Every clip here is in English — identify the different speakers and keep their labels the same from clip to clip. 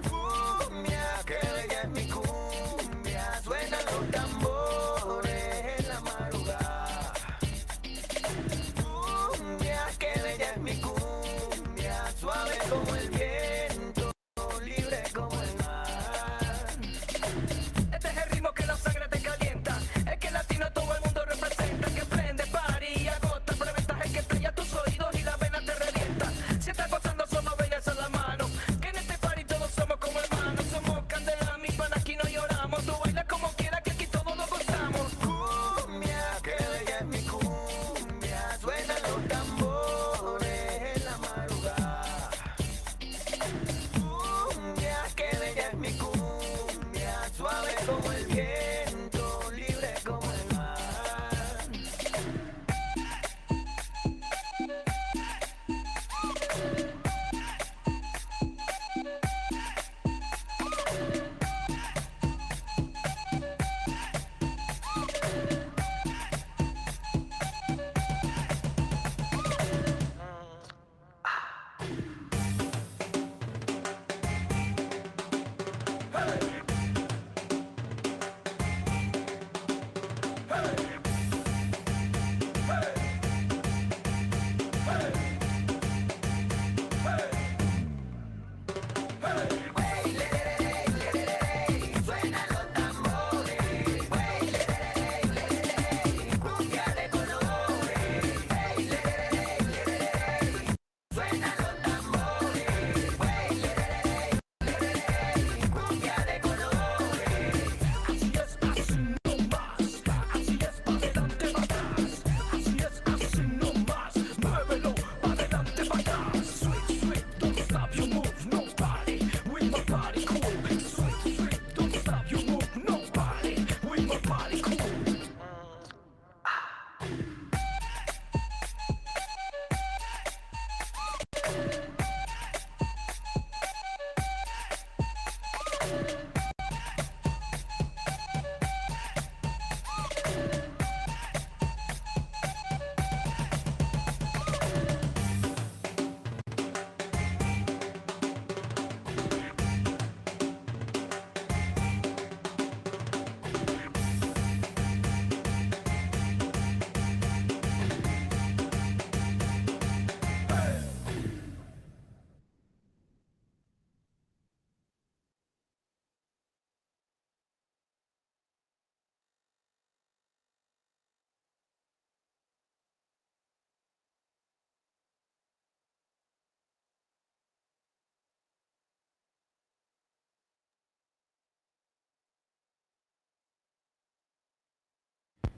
Speaker 1: Cumbia, que bella es mi cumbia, suenan los tambores en la madrugada. Cumbia, que bella es mi cumbia, suave como el viento, libre como el mar. Este es el ritmo que la sangre te calienta, el que latino todo el mundo representa, que prende, party, agota, preventa, el que estrella tus oídos y la vena te revienta. Si estás gozando solo bailas a la mano, que en este party todos somos como hermanos, somos candela, mi pana, aquí no lloramos, tú bailas como quieras que aquí todos lo gozamos. Cumbia, que bella es mi cumbia, suenan los tambores en la madrugada. Cumbia, que bella es mi cumbia, suave como el viento, libre como el mar.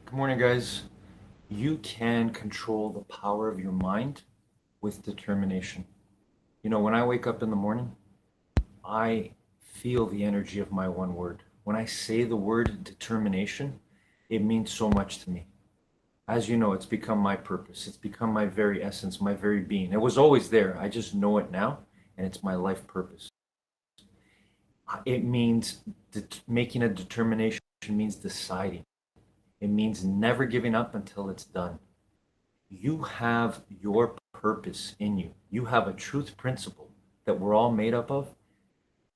Speaker 2: Good morning, guys. You can control the power of your mind with determination. You know, when I wake up in the morning, I feel the energy of my one word. When I say the word determination, it means so much to me. As you know, it's become my purpose. It's become my very essence, my very being. It was always there. I just know it now, and it's my life purpose. It means making a determination means deciding. It means never giving up until it's done. You have your purpose in you. You have a truth principle that we're all made up of,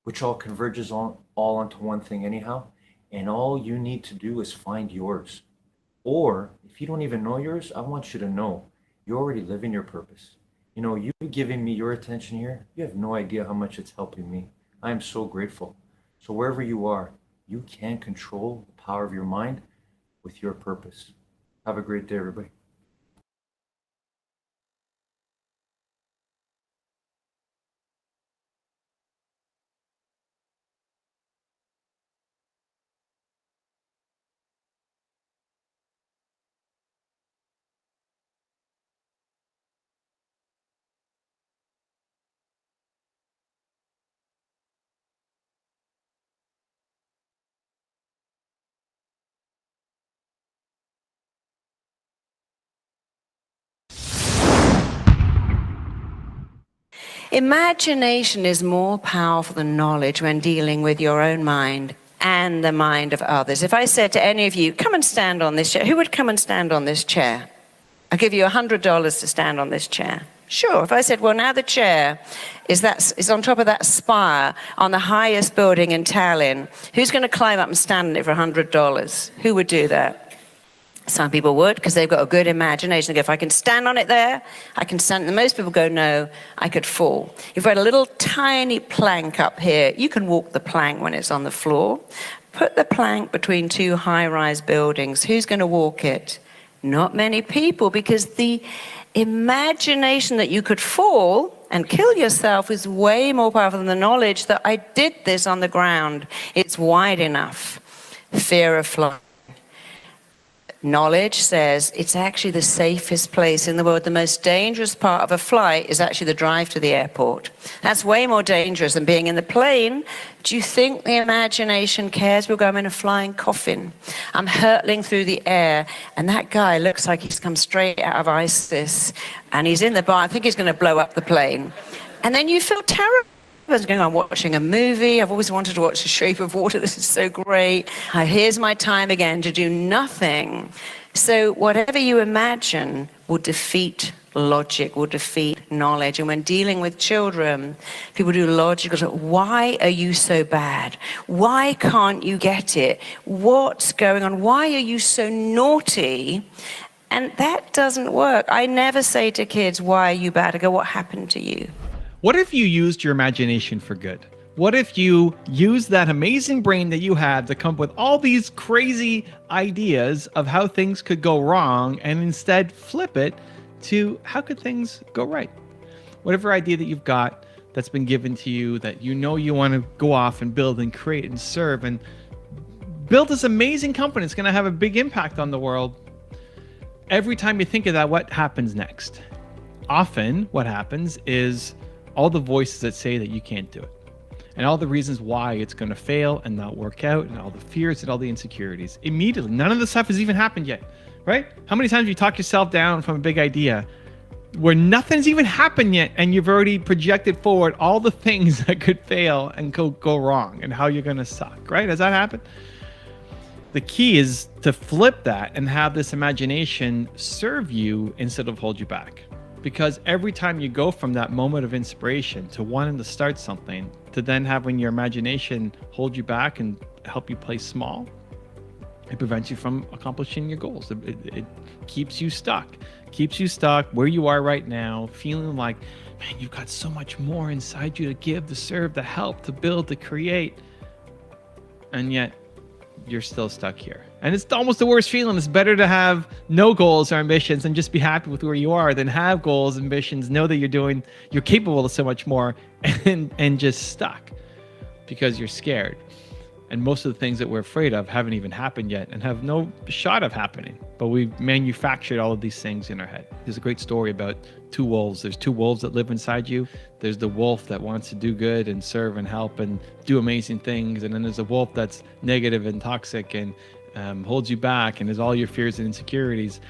Speaker 2: which all converges all onto one thing anyhow. And all you need to do is find yours. Or if you don't even know yours, I want you to know you're already living your purpose. You know, you giving me your attention here, you have no idea how much it's helping me. I am so grateful. So wherever you are, you can control the power of your mind with your purpose. Have a great day, everybody.
Speaker 3: Imagination is more powerful than knowledge when dealing with your own mind. and the mind of others. If I said to any of you, come and stand on this chair, who would come and stand on this chair? I'll give you $100 to stand on this chair. Sure. If I said, well, now the chair is on top of that spire on the highest building in Tallinn, who's going to climb up and stand on it for $100? Who would do that? Some people would, because they've got a good imagination. They go, if I can stand on it there, I can stand. And most people go, no, I could fall. If we had a little tiny plank up here, you can walk the plank when it's on the floor. Put the plank between two high-rise buildings. Who's going to walk it? Not many people, because the imagination that you could fall and kill yourself is way more powerful than the knowledge that I did this on the ground. It's wide enough. Fear of flying. Knowledge says it's actually the safest place in the world. The most dangerous part of a flight is actually the drive to the airport. That's way more dangerous than being in the plane. Do you think the imagination cares? We'll go, I'm in a flying coffin. I'm hurtling through the air, and that guy looks like he's come straight out of ISIS, and he's in the bar. I think he's going to blow up the plane. And then you feel terrible. I was going on watching a movie. I've always wanted to watch The Shape of Water. This is so great. Here's my time again to do nothing. So whatever you imagine will defeat logic, will defeat knowledge. And when dealing with children, people do logic. Why are you so bad? Why can't you get it? What's going on? Why are you so naughty? And that doesn't work. I never say to kids, why are you bad? I go, what happened to you?
Speaker 4: What if you used your imagination for good? What if you used that amazing brain that you have to come up with all these crazy ideas of how things could go wrong and instead flip it to how could things go right? Whatever idea that you've got that's been given to you that you know you want to go off and build and create and serve and build this amazing company. It's going to have a big impact on the world. Every time you think of that, what happens next? Often what happens is all the voices that say that you can't do it and all the reasons why it's going to fail and not work out and all the fears and all the insecurities immediately. None of this stuff has even happened yet, right? How many times have you talk yourself down from a big idea where nothing's even happened yet and you've already projected forward all the things that could fail and go wrong and how you're going to suck, right? Has that happened? The key is to flip that and have this imagination serve you instead of hold you back. Because every time you go from that moment of inspiration to wanting to start something to then having your imagination hold you back and help you play small, it prevents you from accomplishing your goals. It keeps you stuck where you are right now, feeling like, man, you've got so much more inside you to give, to serve, to help, to build, to create. And yet you're still stuck here. And it's almost the worst feeling. It's better to have no goals or ambitions and just be happy with where you are than have goals, ambitions, know that you're capable of so much more and just stuck because you're scared. And most of the things that we're afraid of haven't even happened yet and have no shot of happening. But we've manufactured all of these things in our head. There's a great story about two wolves. There's two wolves that live inside you. There's the wolf that wants to do good and serve and help and do amazing things. And then there's a wolf that's negative and toxic and holds you back and is all your fears and insecurities.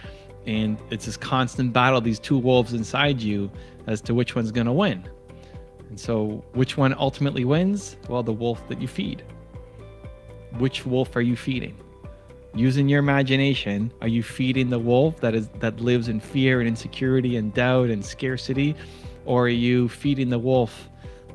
Speaker 4: And it's this constant battle, these two wolves inside you, as to which one's going to win. And so which one ultimately wins? Well, the wolf that you feed. Which wolf are you feeding? Using your imagination, are you feeding the wolf that lives in fear and insecurity and doubt and scarcity? Or are you feeding the wolf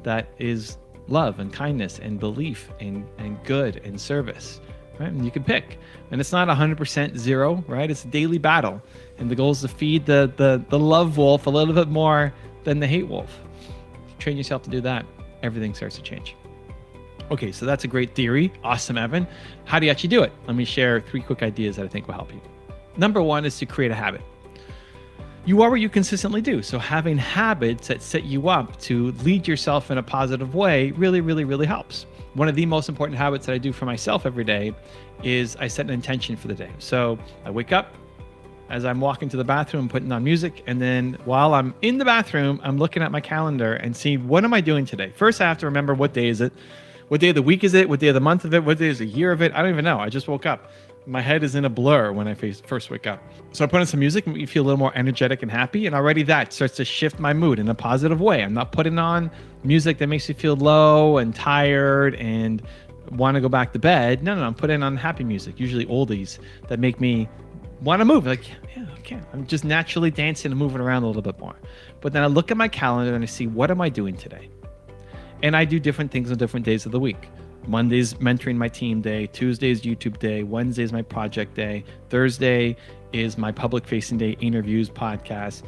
Speaker 4: that is love and kindness and belief and good and service? Right? And you can pick. And it's not 100% zero, right? It's a daily battle. And the goal is to feed the love wolf a little bit more than the hate wolf. If you train yourself to do that, everything starts to change. Okay, so that's a great theory. Awesome, Evan. How do you actually do it? Let me share 3 quick ideas that I think will help you. Number 1 is to create a habit. You are what you consistently do. So having habits that set you up to lead yourself in a positive way really, really, really helps. One of the most important habits that I do for myself every day is I set an intention for the day. So I wake up, as I'm walking to the bathroom, putting on music, and then while I'm in the bathroom, I'm looking at my calendar and seeing, what am I doing today? First, I have to remember, what day is it? What day of the week is it? What day of the month of it? What day is the year of it? I don't even know. I just woke up. My head is in a blur when I first wake up. So I put on some music and make me feel a little more energetic and happy. And already that starts to shift my mood in a positive way. I'm not putting on music that makes you feel low and tired and want to go back to bed. No, I'm putting on happy music, usually oldies that make me want to move. Like, yeah, okay. I'm just naturally dancing and moving around a little bit more. But then I look at my calendar and I see, what am I doing today? And I do different things on different days of the week. Monday's mentoring my team day, Tuesday's YouTube day, Wednesday's my project day, Thursday is my public facing day, interviews, podcast.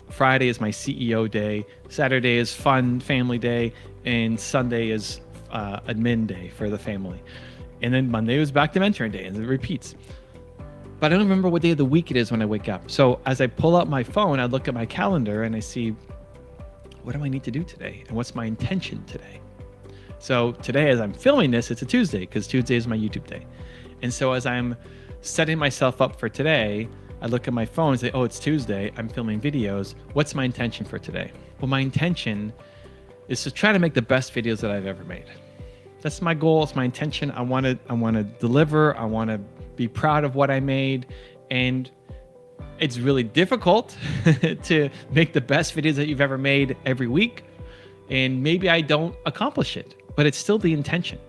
Speaker 4: Friday is my CEO day, Saturday is fun family day, and Sunday is admin day for the family. And then Monday was back to mentoring day, and it repeats. But I don't remember what day of the week it is when I wake up. So as I pull out my phone, I look at my calendar and I see, what do I need to do today? And what's my intention today? So today, as I'm filming this, it's a Tuesday, because Tuesday is my YouTube day. And so as I'm setting myself up for today, I look at my phone and say, oh, it's Tuesday, I'm filming videos. What's my intention for today? Well, my intention is to try to make the best videos that I've ever made. That's my goal, it's my intention. I want to deliver, I want to be proud of what I made. And it's really difficult to make the best videos that you've ever made every week. And maybe I don't accomplish it, but it's still the intention.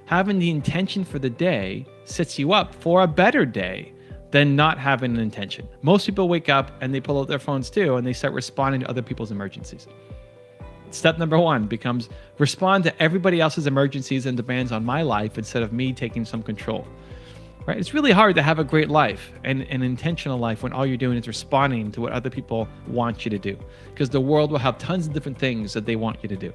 Speaker 4: Having the intention for the day sets you up for a better day than not having an intention. Most people wake up and they pull out their phones too, and they start responding to other people's emergencies. Step number one becomes respond to everybody else's emergencies and demands on my life instead of me taking some control. Right? It's really hard to have a great life and an intentional life when all you're doing is responding to what other people want you to do, because the world will have tons of different things that they want you to do.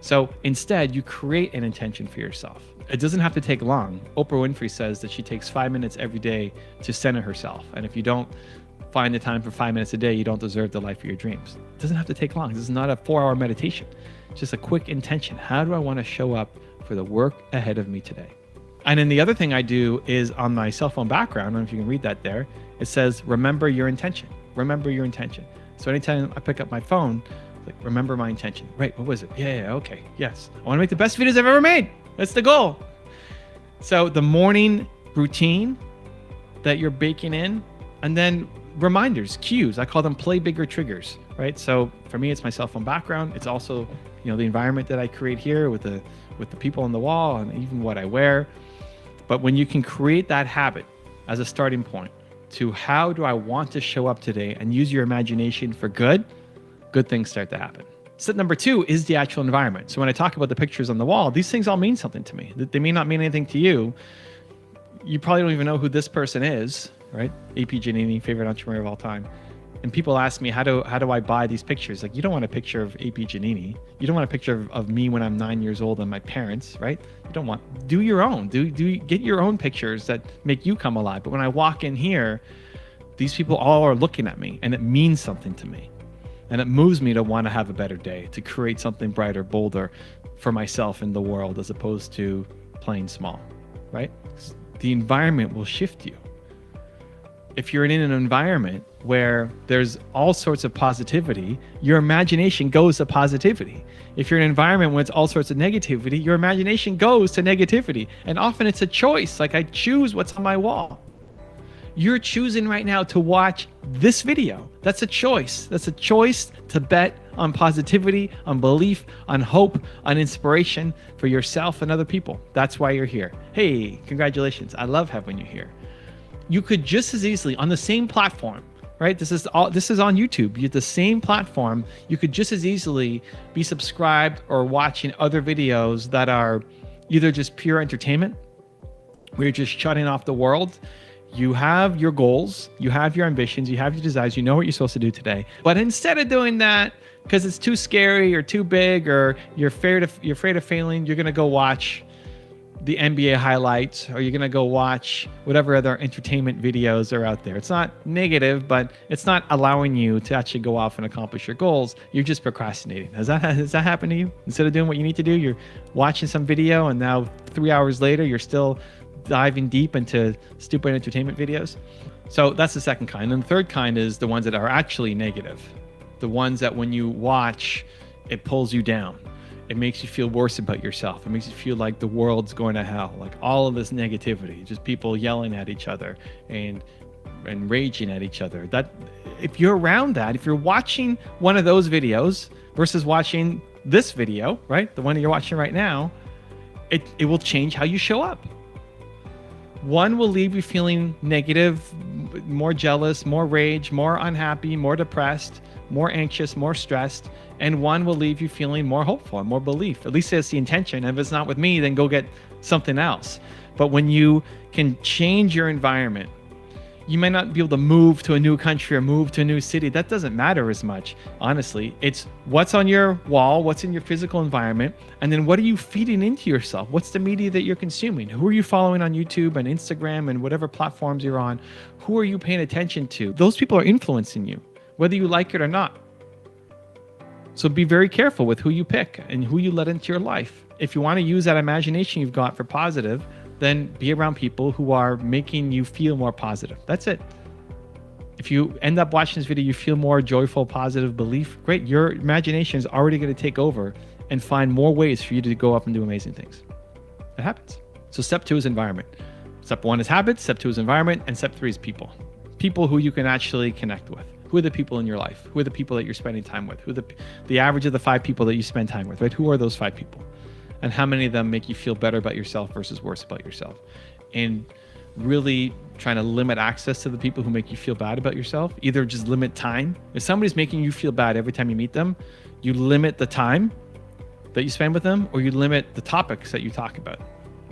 Speaker 4: So instead, you create an intention for yourself. It doesn't have to take long. Oprah Winfrey says that she takes 5 minutes every day to center herself. And if you don't find the time for 5 minutes a day, you don't deserve the life of your dreams. It doesn't have to take long. This is not a 4-hour meditation. It's just a quick intention. How do I want to show up for the work ahead of me today? And then the other thing I do is on my cell phone background, I don't know if you can read that there, it says, remember your intention. Remember your intention. So anytime I pick up my phone, like, remember my intention. Right, what was it? Yeah, okay, yes. I want to make the best videos I've ever made. That's the goal. So the morning routine that you're baking in, and then reminders, cues, I call them play bigger triggers, right? So for me, it's my cell phone background. It's also, the environment that I create here with the people on the wall and even what I wear. But when you can create that habit as a starting point to how do I want to show up today and use your imagination for good things start to happen. Step number 2 is the actual environment. So when I talk about the pictures on the wall, these things all mean something to me. They may not mean anything to you. You probably don't even know who this person is, right? A.P. Giannini, favorite entrepreneur of all time. And people ask me, how do I buy these pictures? Like, you don't want a picture of A.P. Giannini. You don't want a picture of me when I'm 9 years old and my parents, right? You don't want, do your own. Get your own pictures that make you come alive. But when I walk in here, these people all are looking at me and it means something to me. And it moves me to want to have a better day, to create something brighter, bolder for myself in the world, as opposed to playing small, right? The environment will shift you. If you're in an environment where there's all sorts of positivity, your imagination goes to positivity. If you're in an environment where it's all sorts of negativity, your imagination goes to negativity. And often it's a choice, like I choose what's on my wall. You're choosing right now to watch this video. That's a choice. That's a choice to bet on positivity, on belief, on hope, on inspiration for yourself and other people. That's why you're here. Hey, congratulations. I love having you here. You could just as easily, on the same platform, right? This is on YouTube. You have the same platform. You could just as easily be subscribed or watching other videos that are either just pure entertainment, where you're just shutting off the world. You have your goals, you have your ambitions, you have your desires, you know what you're supposed to do today. But instead of doing that, because it's too scary or too big or you're afraid of failing, you're gonna go watch the NBA highlights, or you're gonna go watch whatever other entertainment videos are out there. It's not negative, but it's not allowing you to actually go off and accomplish your goals. You're just procrastinating. Has that happened to you? Instead of doing what you need to do, you're watching some video, and now 3 hours later, you're still diving deep into stupid entertainment videos. So that's the second kind. And the third kind is the ones that are actually negative. The ones that when you watch, it pulls you down. It makes you feel worse about yourself. It makes you feel like the world's going to hell. Like all of this negativity, just people yelling at each other and raging at each other. That if you're around that, if you're watching one of those videos versus watching this video, right? The one that you're watching right now, it will change how you show up. One will leave you feeling negative, more jealous, more rage, more unhappy, more depressed, more anxious, more stressed. And one will leave you feeling more hopeful, more belief. At least that's the intention. And if it's not with me, then go get something else. But when you can change your environment, you might not be able to move to a new country or move to a new city. That doesn't matter as much, honestly. It's what's on your wall, what's in your physical environment, and then what are you feeding into yourself? What's the media that you're consuming? Who are you following on YouTube and Instagram and whatever platforms you're on? Who are you paying attention to? Those people are influencing you, whether you like it or not. So be very careful with who you pick and who you let into your life. If you want to use that imagination you've got for positive, then be around people who are making you feel more positive. That's it. If you end up watching this video, you feel more joyful, positive belief, great. Your imagination is already going to take over and find more ways for you to go up and do amazing things. It happens. So step 2 is environment. Step 1 is habits, step 2 is environment, and step 3 is people. People who you can actually connect with. Who are the people in your life? Who are the people that you're spending time with? Who are the average of the 5 people that you spend time with, right? Who are those 5 people? And how many of them make you feel better about yourself versus worse about yourself? And really trying to limit access to the people who make you feel bad about yourself. Either just limit time. If somebody's making you feel bad every time you meet them, you limit the time that you spend with them, or you limit the topics that you talk about.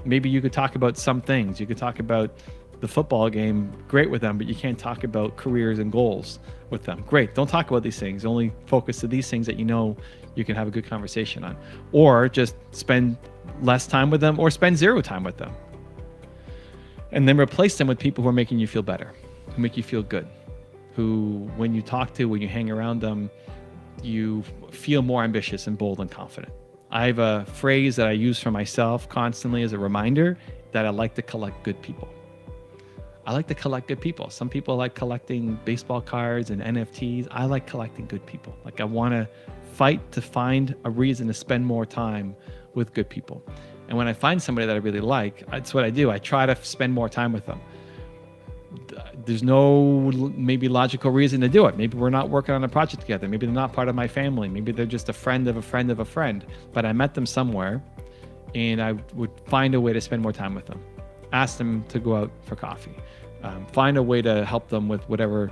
Speaker 4: Maybe you could talk about some things. You could talk about the football game, great with them, but you can't talk about careers and goals with them. Great, don't talk about these things. Only focus to these things that you know you can have a good conversation on. Or just spend less time with them, or spend 0 time with them. And then replace them with people who are making you feel better, who make you feel good, who, when you talk to, when you hang around them, you feel more ambitious and bold and confident. I have a phrase that I use for myself constantly as a reminder that I like to collect good people. I like to collect good people. Some people like collecting baseball cards and NFTs. I like collecting good people. Like, I want to fight to find a reason to spend more time with good people. And when I find somebody that I really like, that's what I do. I try to spend more time with them. There's no maybe logical reason to do it. Maybe we're not working on a project together. Maybe they're not part of my family. Maybe they're just a friend of a friend of a friend. But I met them somewhere, and I would find a way to spend more time with them. Ask them to go out for coffee. Find a way to help them with whatever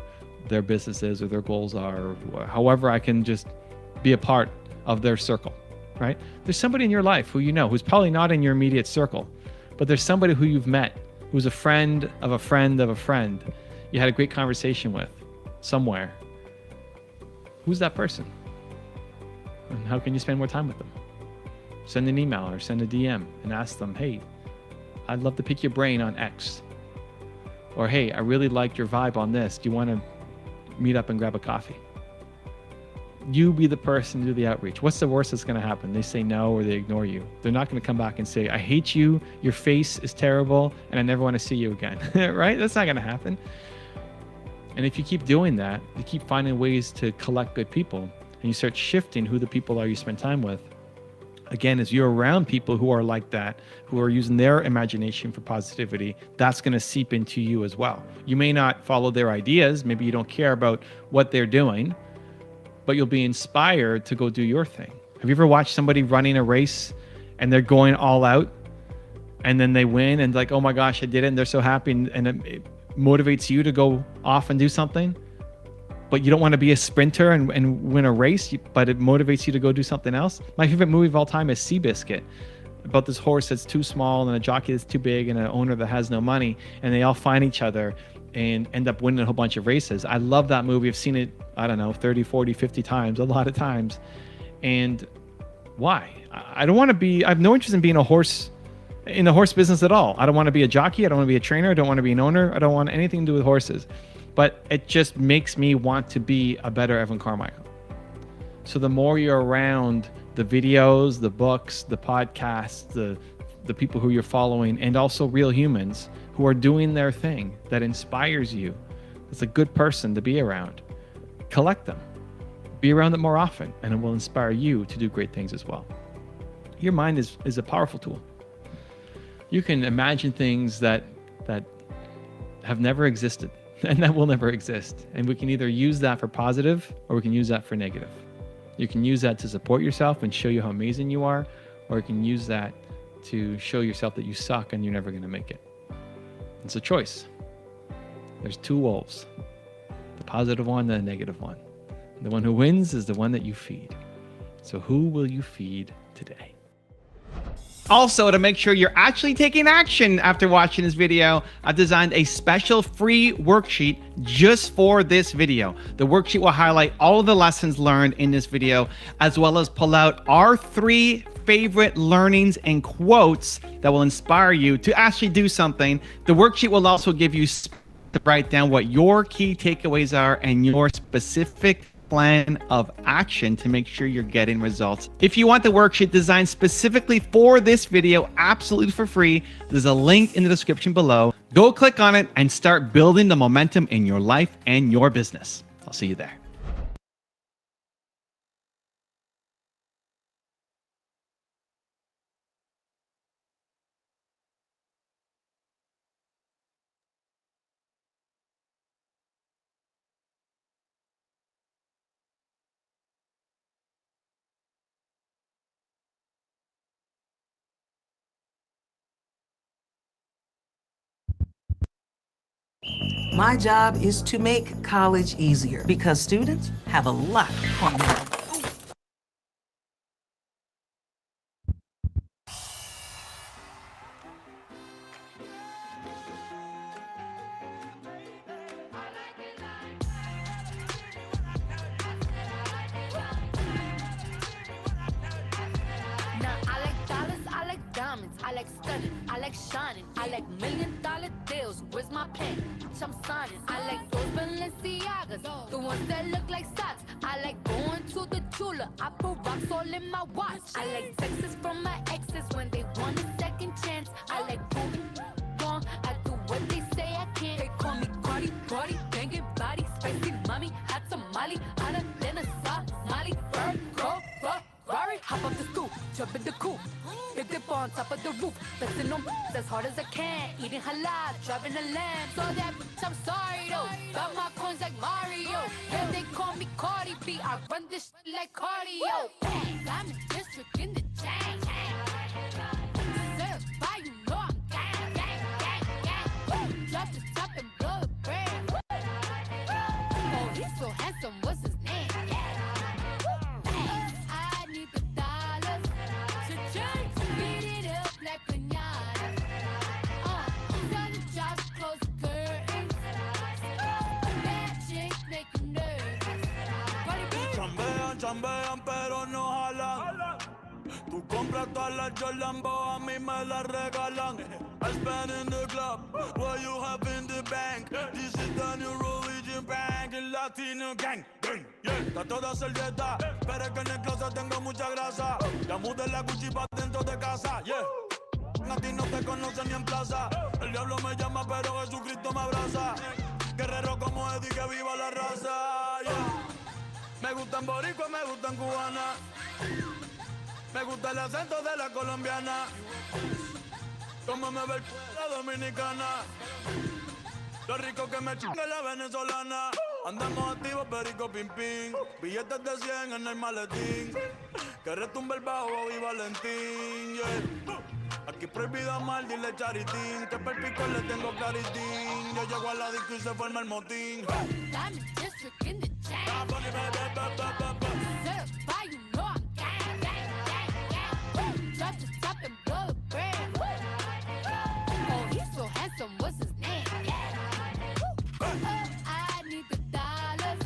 Speaker 4: their business is or their goals are, or however I can just be a part of their circle, right? There's somebody in your life who you know, who's probably not in your immediate circle, but there's somebody who you've met, who's a friend of a friend of a friend you had a great conversation with somewhere. Who's that person? And how can you spend more time with them? Send an email or send a DM and ask them, hey, I'd love to pick your brain on X. Or, hey, I really liked your vibe on this. Do you want to meet up and grab a coffee? You be the person to do the outreach. What's the worst that's going to happen? They say no, or they ignore you. They're not going to come back and say, I hate you, your face is terrible, and I never want to see you again, right? That's not going to happen. And if you keep doing that, you keep finding ways to collect good people, and you start shifting who the people are you spend time with. Again, as you're around people who are like that, who are using their imagination for positivity, that's going to seep into you as well. You may not follow their ideas. Maybe you don't care about what they're doing, but you'll be inspired to go do your thing. Have you ever watched somebody running a race and they're going all out and then they win and like, oh my gosh, I did it, and they're so happy, and it motivates you to go off and do something? But you don't want to be a sprinter and win a race, but it motivates you to go do something else. My favorite movie of all time is Seabiscuit, about this horse that's too small and a jockey that's too big and an owner that has no money, and they all find each other and end up winning a whole bunch of races. I love that movie. I've seen it, I don't know, 30, 40, 50 times, a lot of times. And why? I don't want to be, I have no interest in being in the horse business at all. I don't want to be a jockey. I don't want to be a trainer. I don't want to be an owner. I don't want anything to do with horses. But it just makes me want to be a better Evan Carmichael. So the more you're around the videos, the books, the podcasts, the people who you're following, and also real humans who are doing their thing that inspires you, it's a good person to be around. Collect them. Be around them more often, and it will inspire you to do great things as well. Your mind is a powerful tool. You can imagine things that have never existed and that will never exist. And we can either use that for positive or we can use that for negative. You can use that to support yourself and show you how amazing you are, or you can use that to show yourself that you suck and you're never going to make it. It's a choice. There's two wolves, the positive one and the negative one. The one who wins is the one that you feed. So who will you feed today? Also, to make sure you're actually taking action after watching this video, I've designed a special free worksheet just for this video. The worksheet will highlight all of the lessons learned in this video, as well as pull out our 3 favorite learnings and quotes that will inspire you to actually do something. The worksheet will also give you to write down what your key takeaways are and your specific plan of action to make sure you're getting results. If you want the worksheet designed specifically for this video, absolutely for free, there's a link in the description below. Go click on it and start building the momentum in your life and your business. I'll see you there.
Speaker 5: My job is to make college easier because students have a lot on their mind.
Speaker 6: Now I like dollars, I like diamonds, I like stunning, I like shining, I like $1 million deals. Where's my pen? I'm signing. I like those Balenciagas, the ones that look like socks. I like going to the Tula. I put rocks all in my watch. I like texts from my exes when they want a second chance. I like proving wrong. I do what they say I can't. They call me Cardi, Cardi, banging body, spicy mommy, hot tamale, hotter than a Somali. Girl, Ferrari, hop up the stoop, jump in the coupe, big dip on top of the roof, flexing on as hard as I can, eating halal, driving a lamb. So that bitch, I'm sorry though, got my coins like Mario. Yeah, they call me Cardi B, I run this shit like cardio. I'm in district in the chain. Certified, you know I'm gang. Drop the top and blow the brand. Oh, he's so handsome, what's his name? I need the dollars to change, beat it up like piñata. Turn the jobs, close the curtains. Bad chicks make you nervous.
Speaker 1: Chambean, chambean, pero no jalan. Tú compras todas las Jolambo, a mí me las regalan. I spend in the club, what you have in the bank. This is the new religion bank, el Latino gang. Yeah, está toda servieta, pero es que en el closet tengo mucha grasa. Ya mudé la Gucci pa' dentro de casa, yeah. A ti no te conocen ni en plaza. El diablo me llama, pero Jesucristo me abraza. Guerrero como Eddie, que viva la raza, yeah. Me gustan boricua, me gustan cubana. Me gusta el acento de la colombiana. Como me ve el la dominicana. Lo rico que me chinga la venezolana. Andamos activos, perico, pim, pim. Billetes de 100 en el maletín. Que retumbe el bajo y Valentín, yeah. Aquí prohibido amar, dile charitín. Que per pico le tengo claritín. Yo llego a la disco y se forma el motín.
Speaker 6: Diamond district in the chain. Certified, you know I'm gang. Drop the top and blow the brand. Oh, he's so handsome, what's his name? I need the dollars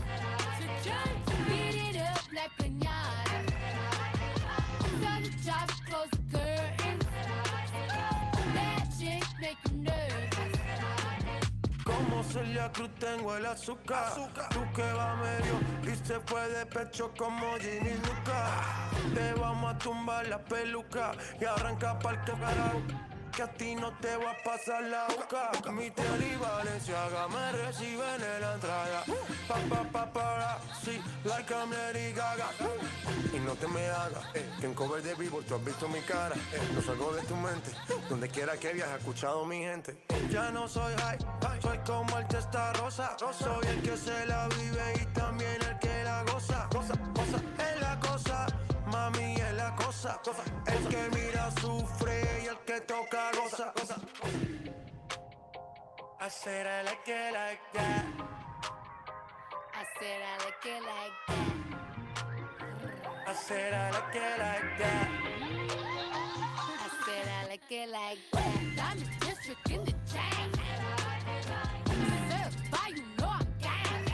Speaker 6: to change, beat it up like piñata. Turn the jobs, close the curtains. Bad chicks make you nervous.
Speaker 1: Como Celia Cruz tengo el azúcar. Tú que va medio y se fue de pecho como Ginny Luca. Te vamos a tumbar la peluca y arranca pa'l carajo. Que a ti no te va a pasar la boca. Mi tele y Valenciaga me reciben en la entrada. Pa, sí, like I'm Lady Gaga. Y no te me hagas, que en cover de Billboard tú has visto mi cara. No salgo de tu mente, donde quiera que viajes, he escuchado mi gente. Ya no soy high, soy como el testa rosa. Soy el que se la vive y también el que la goza. Goza, es la cosa, mami es la cosa. goza. El que mira sufre y el que toca goza. I said I like it like that.
Speaker 6: I said I like it like that.
Speaker 1: I said I like it like that.
Speaker 6: I said I like it like that. Diamond district in the chain. Certified, you know I'm gang.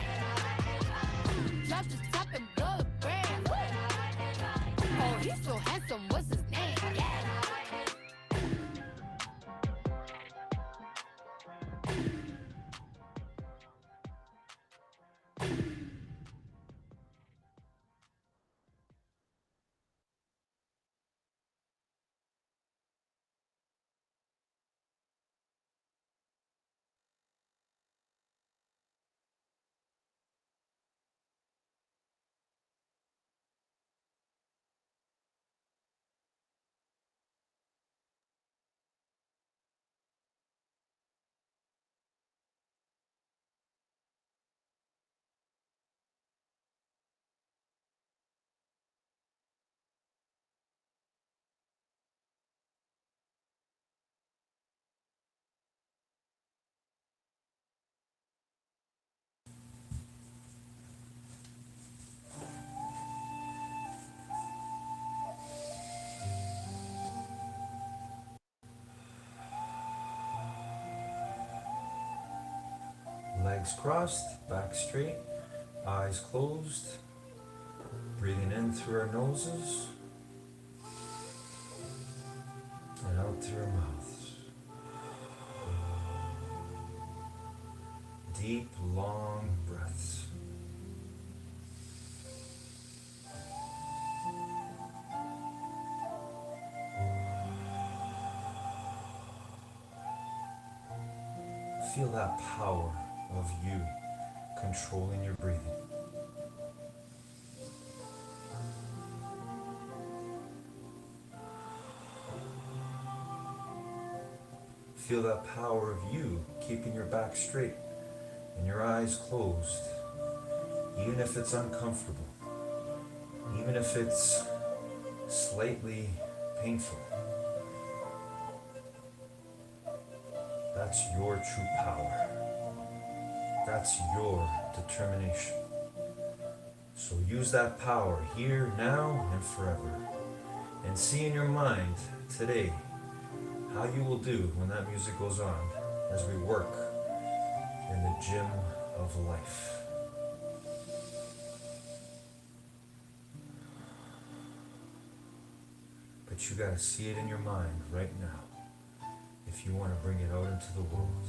Speaker 6: Drop the top and blow the brand. Oh, he's so handsome, what's his name? Yeah.
Speaker 2: Legs crossed, back straight, eyes closed, breathing in through our noses and out through our mouths. Deep, long breaths. Feel that power of you controlling your breathing. Feel that power of you keeping your back straight and your eyes closed, even if it's uncomfortable, even if it's slightly painful. That's your true power. That's your determination. So use that power here, now, and forever. And see in your mind today how you will do when that music goes on as we work in the gym of life. But you gotta see it in your mind right now if you want to bring it out into the world.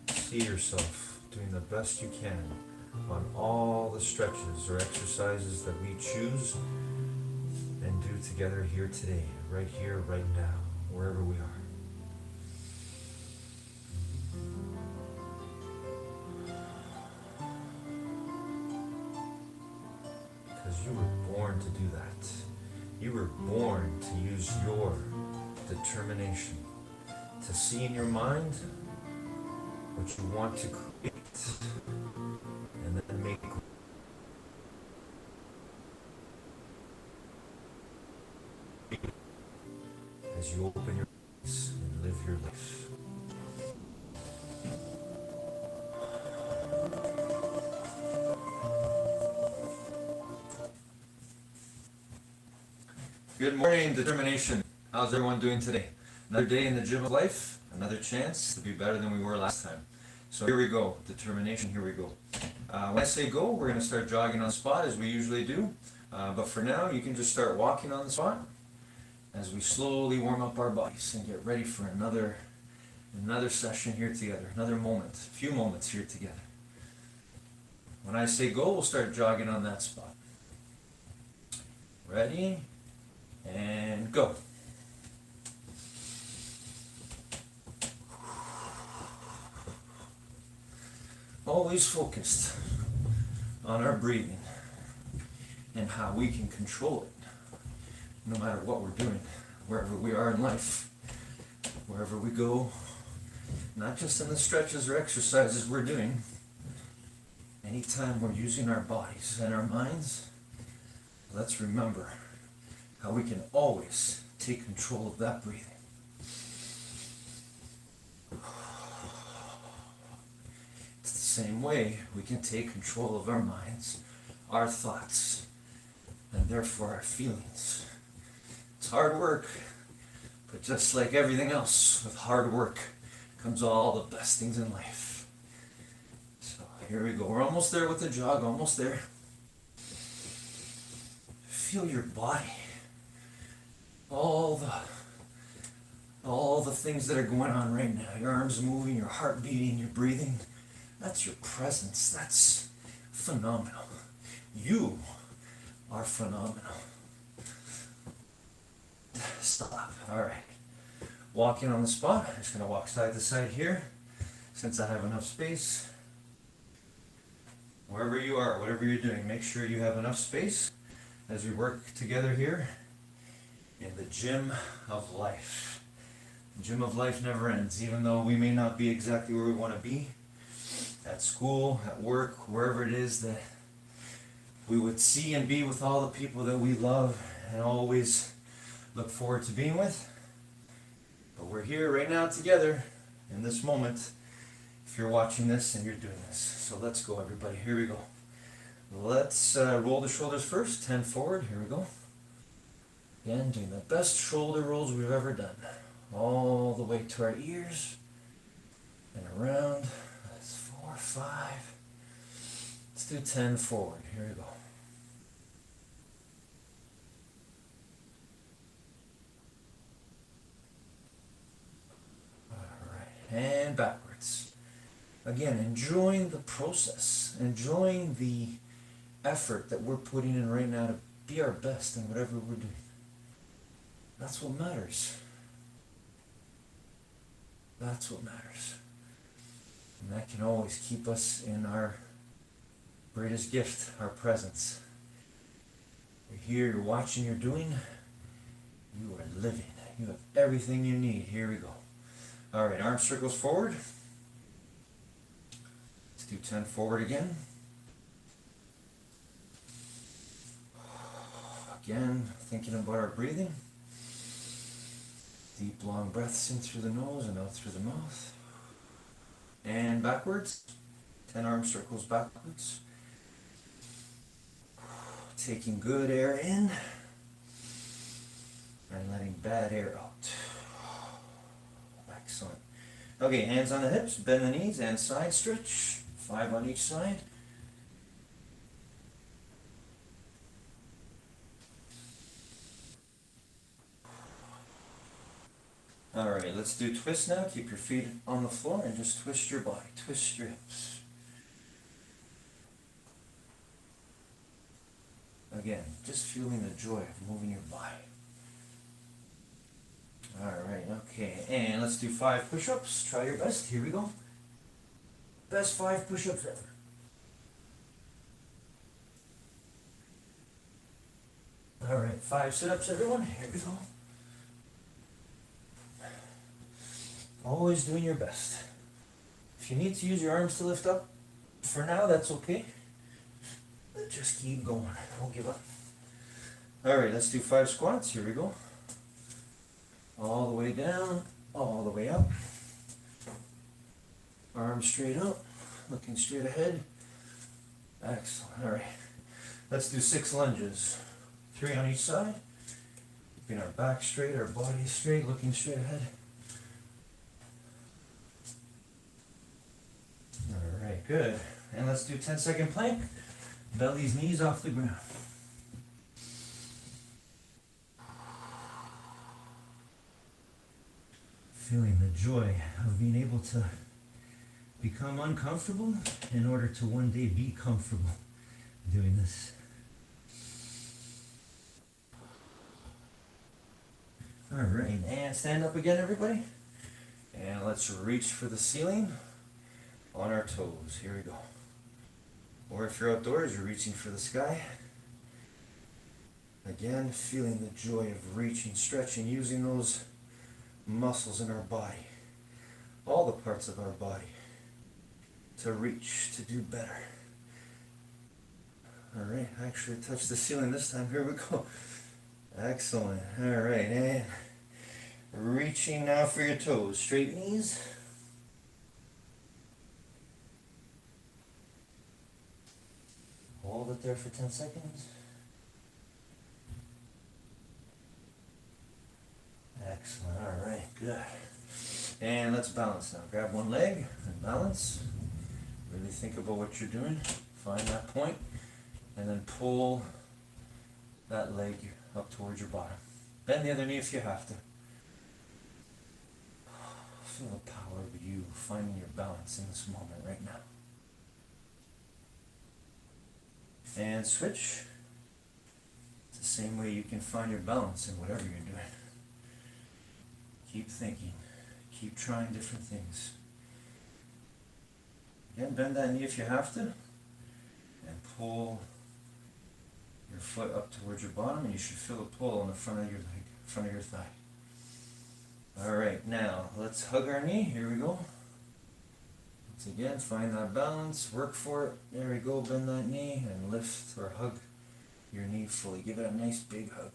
Speaker 2: See yourself doing the best you can on all the stretches or exercises that we choose and do together here today, right now, wherever we are. Because you were born to do that. You were born to use your determination to see in your mind what you want to create and then make as you open your eyes and live your life. Good morning, determination. How's everyone doing today? Another day in the gym of life, another chance to be better than we were last time. So here we go, determination, here we go. When I say go, we're going to start jogging on the spot as we usually do. But for now, you can just start walking on the spot as we slowly warm up our bodies and get ready for another session here together, another moment, a few moments here together. When I say go, we'll start jogging on that spot. Ready? And go. Always focused on our breathing and how we can control it, no matter what we're doing, wherever we are in life, wherever we go, not just in the stretches or exercises we're doing, Anytime we're using our bodies and our minds, let's remember how we can always take control of that breathing. It's the same way we can take control of our minds, our thoughts, and therefore our feelings. It's hard work, but just like everything else, with hard work comes all the best things in life. So here we go. We're almost there with the jog, almost there. Feel your body. All the things that are going on right now. Your arms moving, your heart beating, your breathing. That's your presence. That's phenomenal. You are phenomenal. Stop. All right. Walking on the spot. I'm just going to walk side to side here since I have enough space. Wherever you are, whatever you're doing, make sure you have enough space as we work together here in the gym of life. The gym of life never ends, even though we may not be exactly where we want to be at school, at work, wherever it is that we would see and be with all the people that we love and always look forward to being with. But we're here right now together in this moment if you're watching this and you're doing this. So let's go, everybody. Here we go. Let's roll the shoulders first. 10 forward. Here we go. Again, doing the best shoulder rolls we've ever done. All the way to our ears and around. That's 4, 5. Let's do 10 forward. Here we go. And backwards. Again, enjoying the process, enjoying the effort that we're putting in right now to be our best in whatever we're doing. That's what matters. That's what matters. And that can always keep us in our greatest gift, our presence. You're here, you're watching, you're doing, you are living. You have everything you need. Here we go. All right, arm circles forward. Let's do 10 forward again. Again, thinking about our breathing. Deep, long breaths in through the nose and out through the mouth. And backwards. 10 arm circles backwards. Taking good air in and letting bad air out. Excellent. Okay, hands on the hips, bend the knees, and side stretch. 5 on each side. All right, let's do twist now. Keep your feet on the floor and just twist your body. Twist your hips. Again, just feeling the joy of moving your body. All right, okay, and let's do 5 push-ups. Try your best. Here we go. Best 5 push-ups ever. All right, 5 sit-ups, everyone. Here we go. Always doing your best. If you need to use your arms to lift up, for now, that's okay. But just keep going. Don't give up. All right, let's do 5 squats. Here we go. All the way down, all the way up. Arms straight up, looking straight ahead. Excellent. All right. Let's do 6 lunges. 3 on each side. Keeping our back straight, our body straight, looking straight ahead. All right, good. And let's do 10-second plank. Belly's knees off the ground. Feeling the joy of being able to become uncomfortable in order to one day be comfortable doing this. All right, and stand up again, everybody. And let's reach for the ceiling on our toes. Here we go. Or if you're outdoors, you're reaching for the sky. Again, feeling the joy of reaching, stretching, using those muscles in our body, all the parts of our body, to reach, to do better, All right, actually touch the ceiling this time. Here we go. Excellent. All right, and reaching now for your toes. Straight knees. Hold it there for 10 seconds. Excellent. All right, good. And let's balance now. Grab one leg and balance. Really think about what you're doing. Find that point, and then pull that leg up towards your bottom. Bend the other knee if you have to. Feel the power of you finding your balance in this moment right now. And switch. It's the same way you can find your balance in whatever you're doing. Keep thinking. Keep trying different things. Again, bend that knee if you have to. And pull your foot up towards your bottom, and you should feel a pull on the front of your leg, front of your thigh. All right, now let's hug our knee. Here we go. Once again, find that balance, work for it. There we go, bend that knee and lift or hug your knee fully. Give it a nice big hug.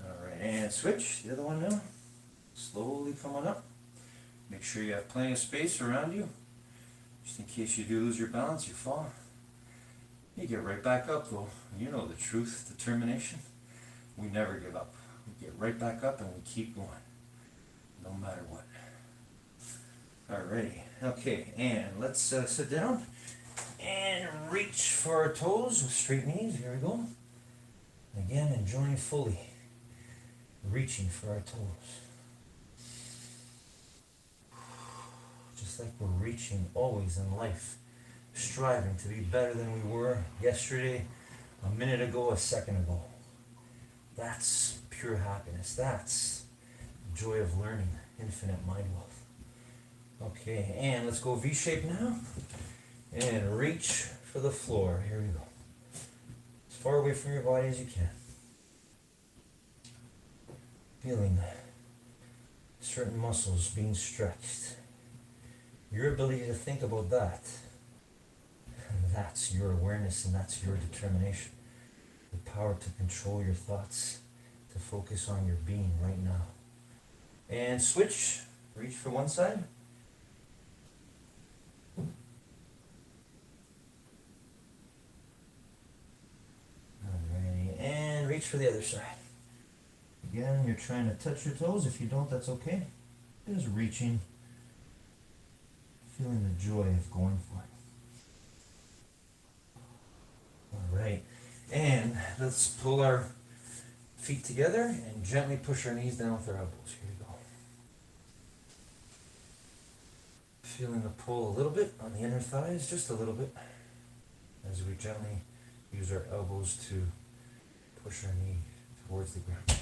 Speaker 2: All right, and switch, the other one now. Slowly come on up. Make sure you have plenty of space around you. Just in case you do lose your balance, you fall. You get right back up though. You know the truth, determination. We never give up. We get right back up and we keep going. No matter what. Alrighty. Okay, and let's sit down and reach for our toes with straight knees. Here we go. Again, enjoying fully. Reaching for our toes. Just like we're reaching always in life. Striving to be better than we were yesterday, a minute ago, a second ago. That's pure happiness. That's joy of learning, infinite mind wealth. Okay, and let's go V-shape now. And reach for the floor. Here we go. As far away from your body as you can. Feeling certain muscles being stretched. Your ability to think about that. And that's your awareness and that's your determination. The power to control your thoughts, to focus on your being right now. And switch, reach for one side. Alrighty, and reach for the other side. Again, you're trying to touch your toes. If you don't, that's okay. Just reaching, feeling the joy of going for it. Alright. And let's pull our feet together and gently push our knees down with our elbows. Here we go. Feeling the pull a little bit on the inner thighs, just a little bit, as we gently use our elbows to push our knee towards the ground.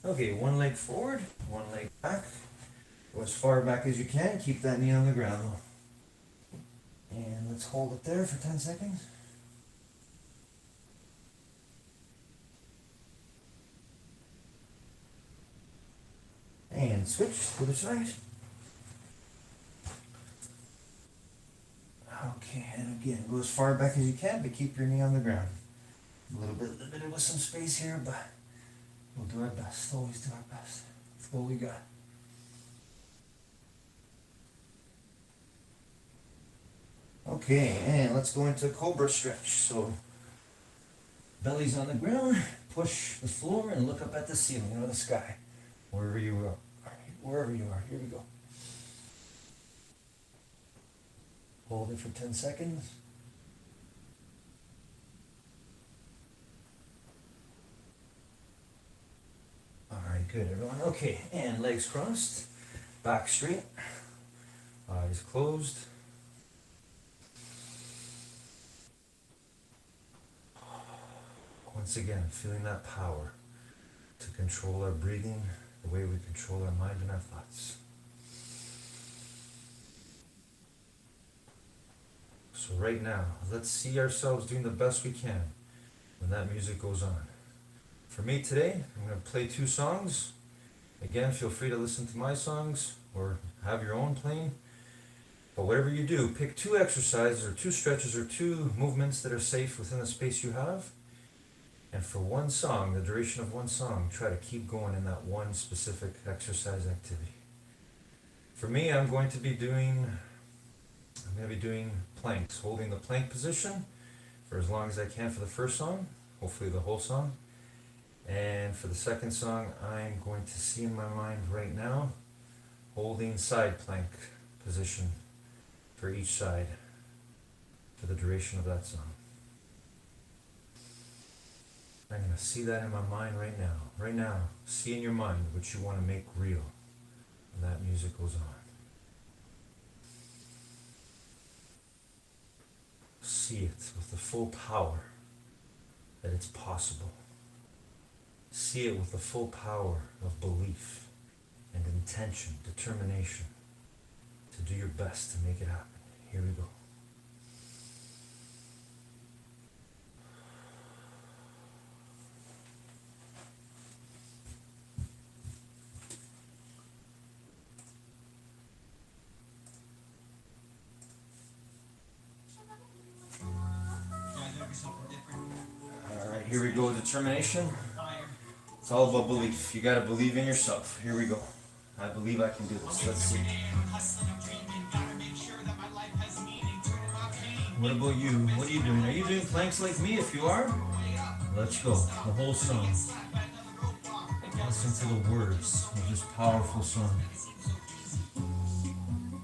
Speaker 2: Okay, one leg forward, one leg back. Go as far back as you can. Keep that knee on the ground though. And let's hold it there for 10 seconds. And switch to the side. Okay, and again, go as far back as you can, but keep your knee on the ground. A little bit with some space here, but we'll do our best. Always do our best. That's what we got. Okay, and let's go into cobra stretch. So, belly's on the ground, push the floor, and look up at the ceiling or the sky. Wherever you are. Wherever you are. Here we go. Hold it for 10 seconds. Alright, good everyone. Okay, and legs crossed, back straight, eyes closed. Once again, feeling that power to control our breathing, the way we control our mind and our thoughts. So right now, let's see ourselves doing the best we can when that music goes on. For me today, I'm going to play 2 songs. Again, feel free to listen to my songs or have your own playing. But whatever you do, pick 2 exercises or 2 stretches or 2 movements that are safe within the space you have. And for one song, the duration of one song, try to keep going in that one specific exercise activity. For me, I'm going to be doing planks, holding the plank position for as long as I can for the first song, hopefully the whole song. And for the second song, I'm going to see in my mind right now, holding side plank position for each side for the duration of that song. I'm going to see that in my mind right now. Right now, see in your mind what you want to make real when that music goes on. See it with the full power that it's possible. See it with the full power of belief and intention, determination to do your best to make it happen. Here we go. All right, here we go. Determination. It's all about belief. You got to believe in yourself. Here we go. I believe I can do this. Let's see. What about you? What are you doing? Are you doing planks like me? If you are, let's go. The whole song. Listen to the words of this powerful song.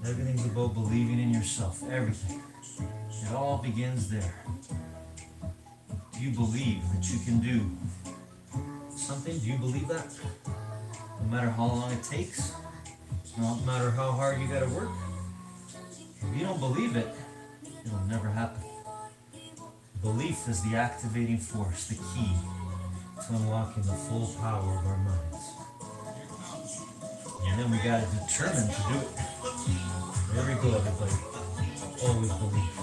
Speaker 2: Everything's about believing in yourself. Everything. It all begins there. Do you believe that you can do something? Do you believe that? No matter how long it takes, no matter how hard you gotta work, if you don't believe it, it'll never happen. Belief is the activating force, the key to unlocking the full power of our minds. And then we gotta determine to do it. There we go, everybody. Always believe.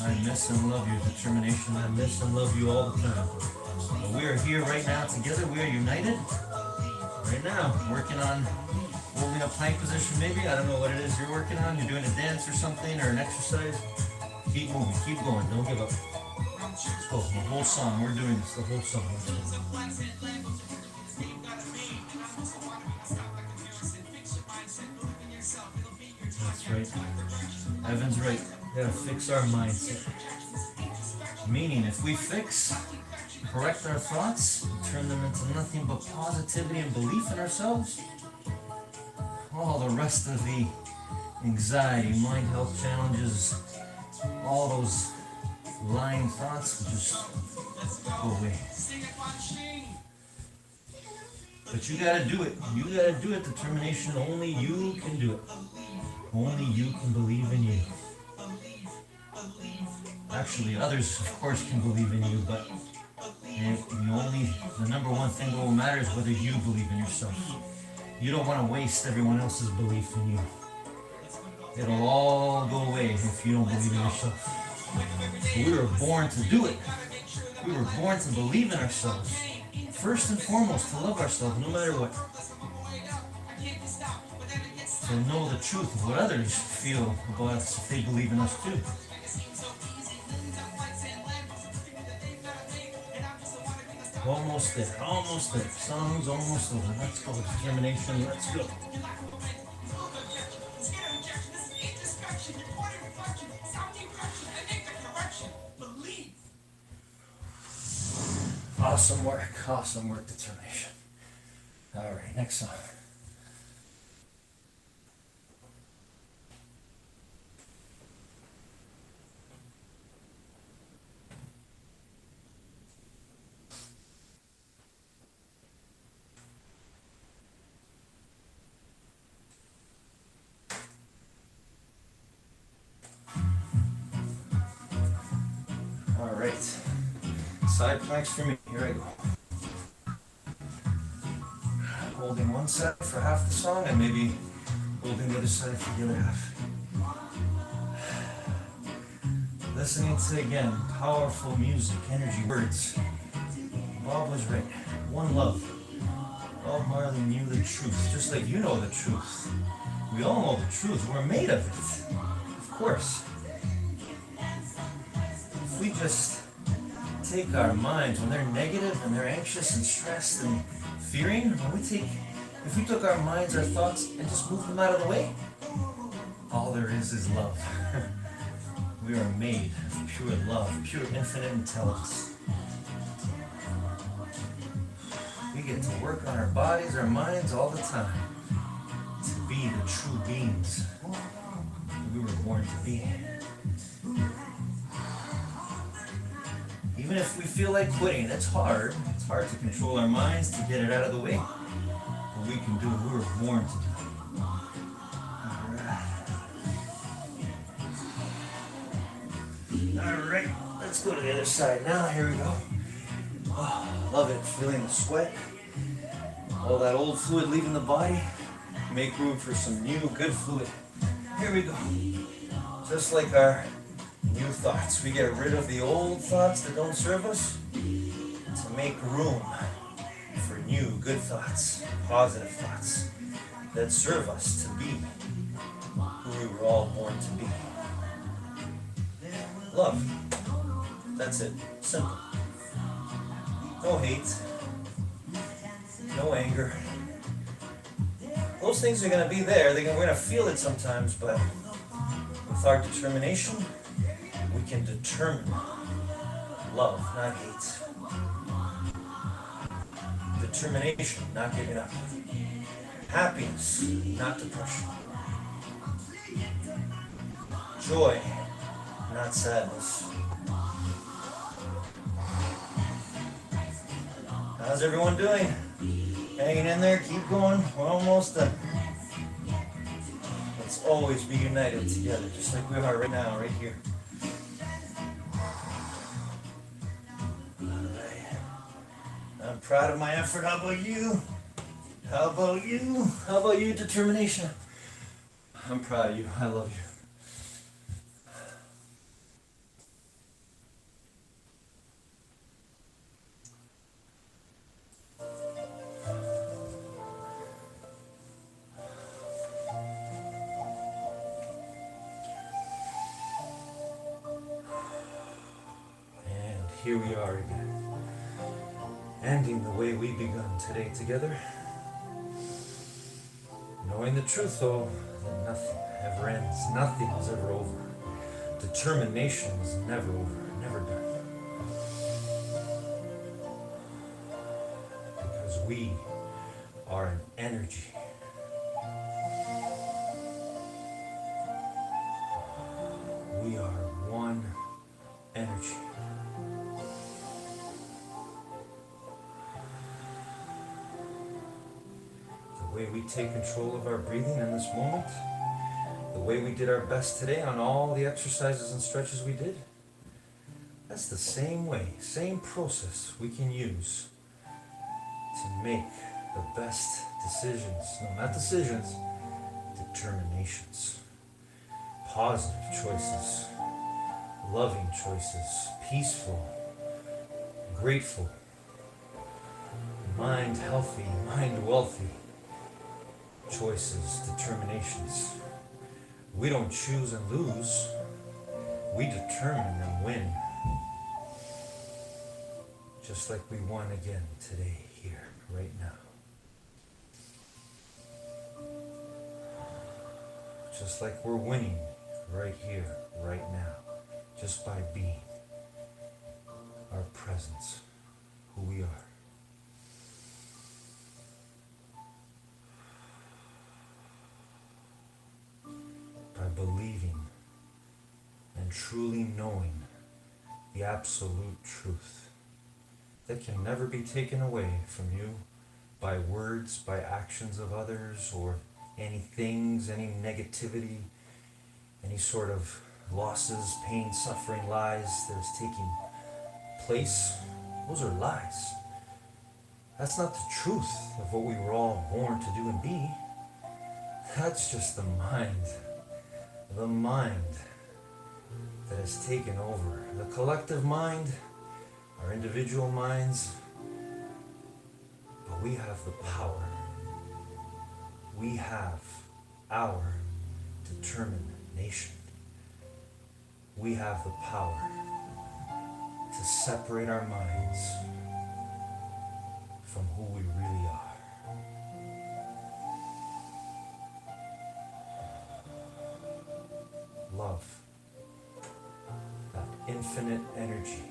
Speaker 2: I miss and love your determination. I miss and love you all the time. But we are here right now together. We are united. Right now, working on holding a plank position maybe. I don't know what it is you're working on. You're doing a dance or something or an exercise. Keep moving. Keep going. Don't give up. Let's go. The whole song. We're doing this. The whole song. That's right. Evan's right. We gotta fix our mindset. Meaning, if we correct our thoughts, turn them into nothing but positivity and belief in ourselves, all the rest of the anxiety, mind health challenges, all those lying thoughts will just go away. But you gotta do it. You gotta do it. Determination. Only you can do it. Only you can believe in you. Actually, others, of course, can believe in you, but the number one thing that will matter is whether you believe in yourself. You don't want to waste everyone else's belief in you. It'll all go away if you don't believe in yourself. We were born to do it. We were born to believe in ourselves. First and foremost, to love ourselves no matter what. To know the truth of what others feel about us if they believe in us too. Almost there, almost there. Song's almost over. Let's go. Determination, let's go. Awesome work, determination. All right, next song. All right, side planks for me. Here I go. Holding one side for half the song and maybe holding the other side for the other half. Listening to, again, powerful music, energy, words. Bob was right. One love. Bob Marley knew the truth, just like you know the truth. We all know the truth. We're made of it. Of course. If we just take our minds when they're negative and they're anxious and stressed and fearing, if we took our minds, our thoughts, and just moved them out of the way, all there is love. We are made of pure love, pure infinite intelligence. We get to work on our bodies, our minds all the time to be the true beings we were born to be. Even if we feel like quitting, it's hard. It's hard to control our minds, to get it out of the way. But we can do what we were born to do. Alright, let's go to the other side now. Here we go. Oh, love it. Feeling the sweat. All that old fluid leaving the body. Make room for some new, good fluid. Here we go. Just like our new thoughts. We get rid of the old thoughts that don't serve us to make room for new, good thoughts, positive thoughts that serve us to be who we were all born to be. Love. That's it. Simple. No hate. No anger. Those things are going to be there. We're going to feel it sometimes, but with our determination, we can determine love, not hate. Determination, not giving up. Happiness, not depression. Joy, not sadness. How's everyone doing? Hanging in there, keep going. We're almost done. Let's always be united together, just like we are right now, right here. Alright. I'm proud of my effort. How about you? How about you? How about you, determination? I'm proud of you. I love you. Here we are again, ending the way we begun today together. Knowing the truth, though, that nothing ever ends, nothing is ever over. Determination is never over, never done. Because we are an energy. We are one energy. The way we take control of our breathing in this moment, the way we did our best today on all the exercises and stretches we did, that's the same way, same process we can use to make the best decisions. No, not decisions, determinations. Positive choices, loving choices, peaceful, grateful, mind healthy, mind wealthy. Choices, determinations. We don't choose and lose. We determine and win. Just like we won again today, here, right now. Just like we're winning right here, right now. Just by being our presence, who we are. By believing and truly knowing the absolute truth that can never be taken away from you by words, by actions of others, or any things, any negativity, any sort of losses, pain, suffering, lies that is taking place. Those are lies. That's not the truth of what we were all born to do and be. That's just the mind. The mind that has taken over. The collective mind, our individual minds, but we have the power. We have our determination. We have the power to separate our minds from who we really are. Love, that infinite energy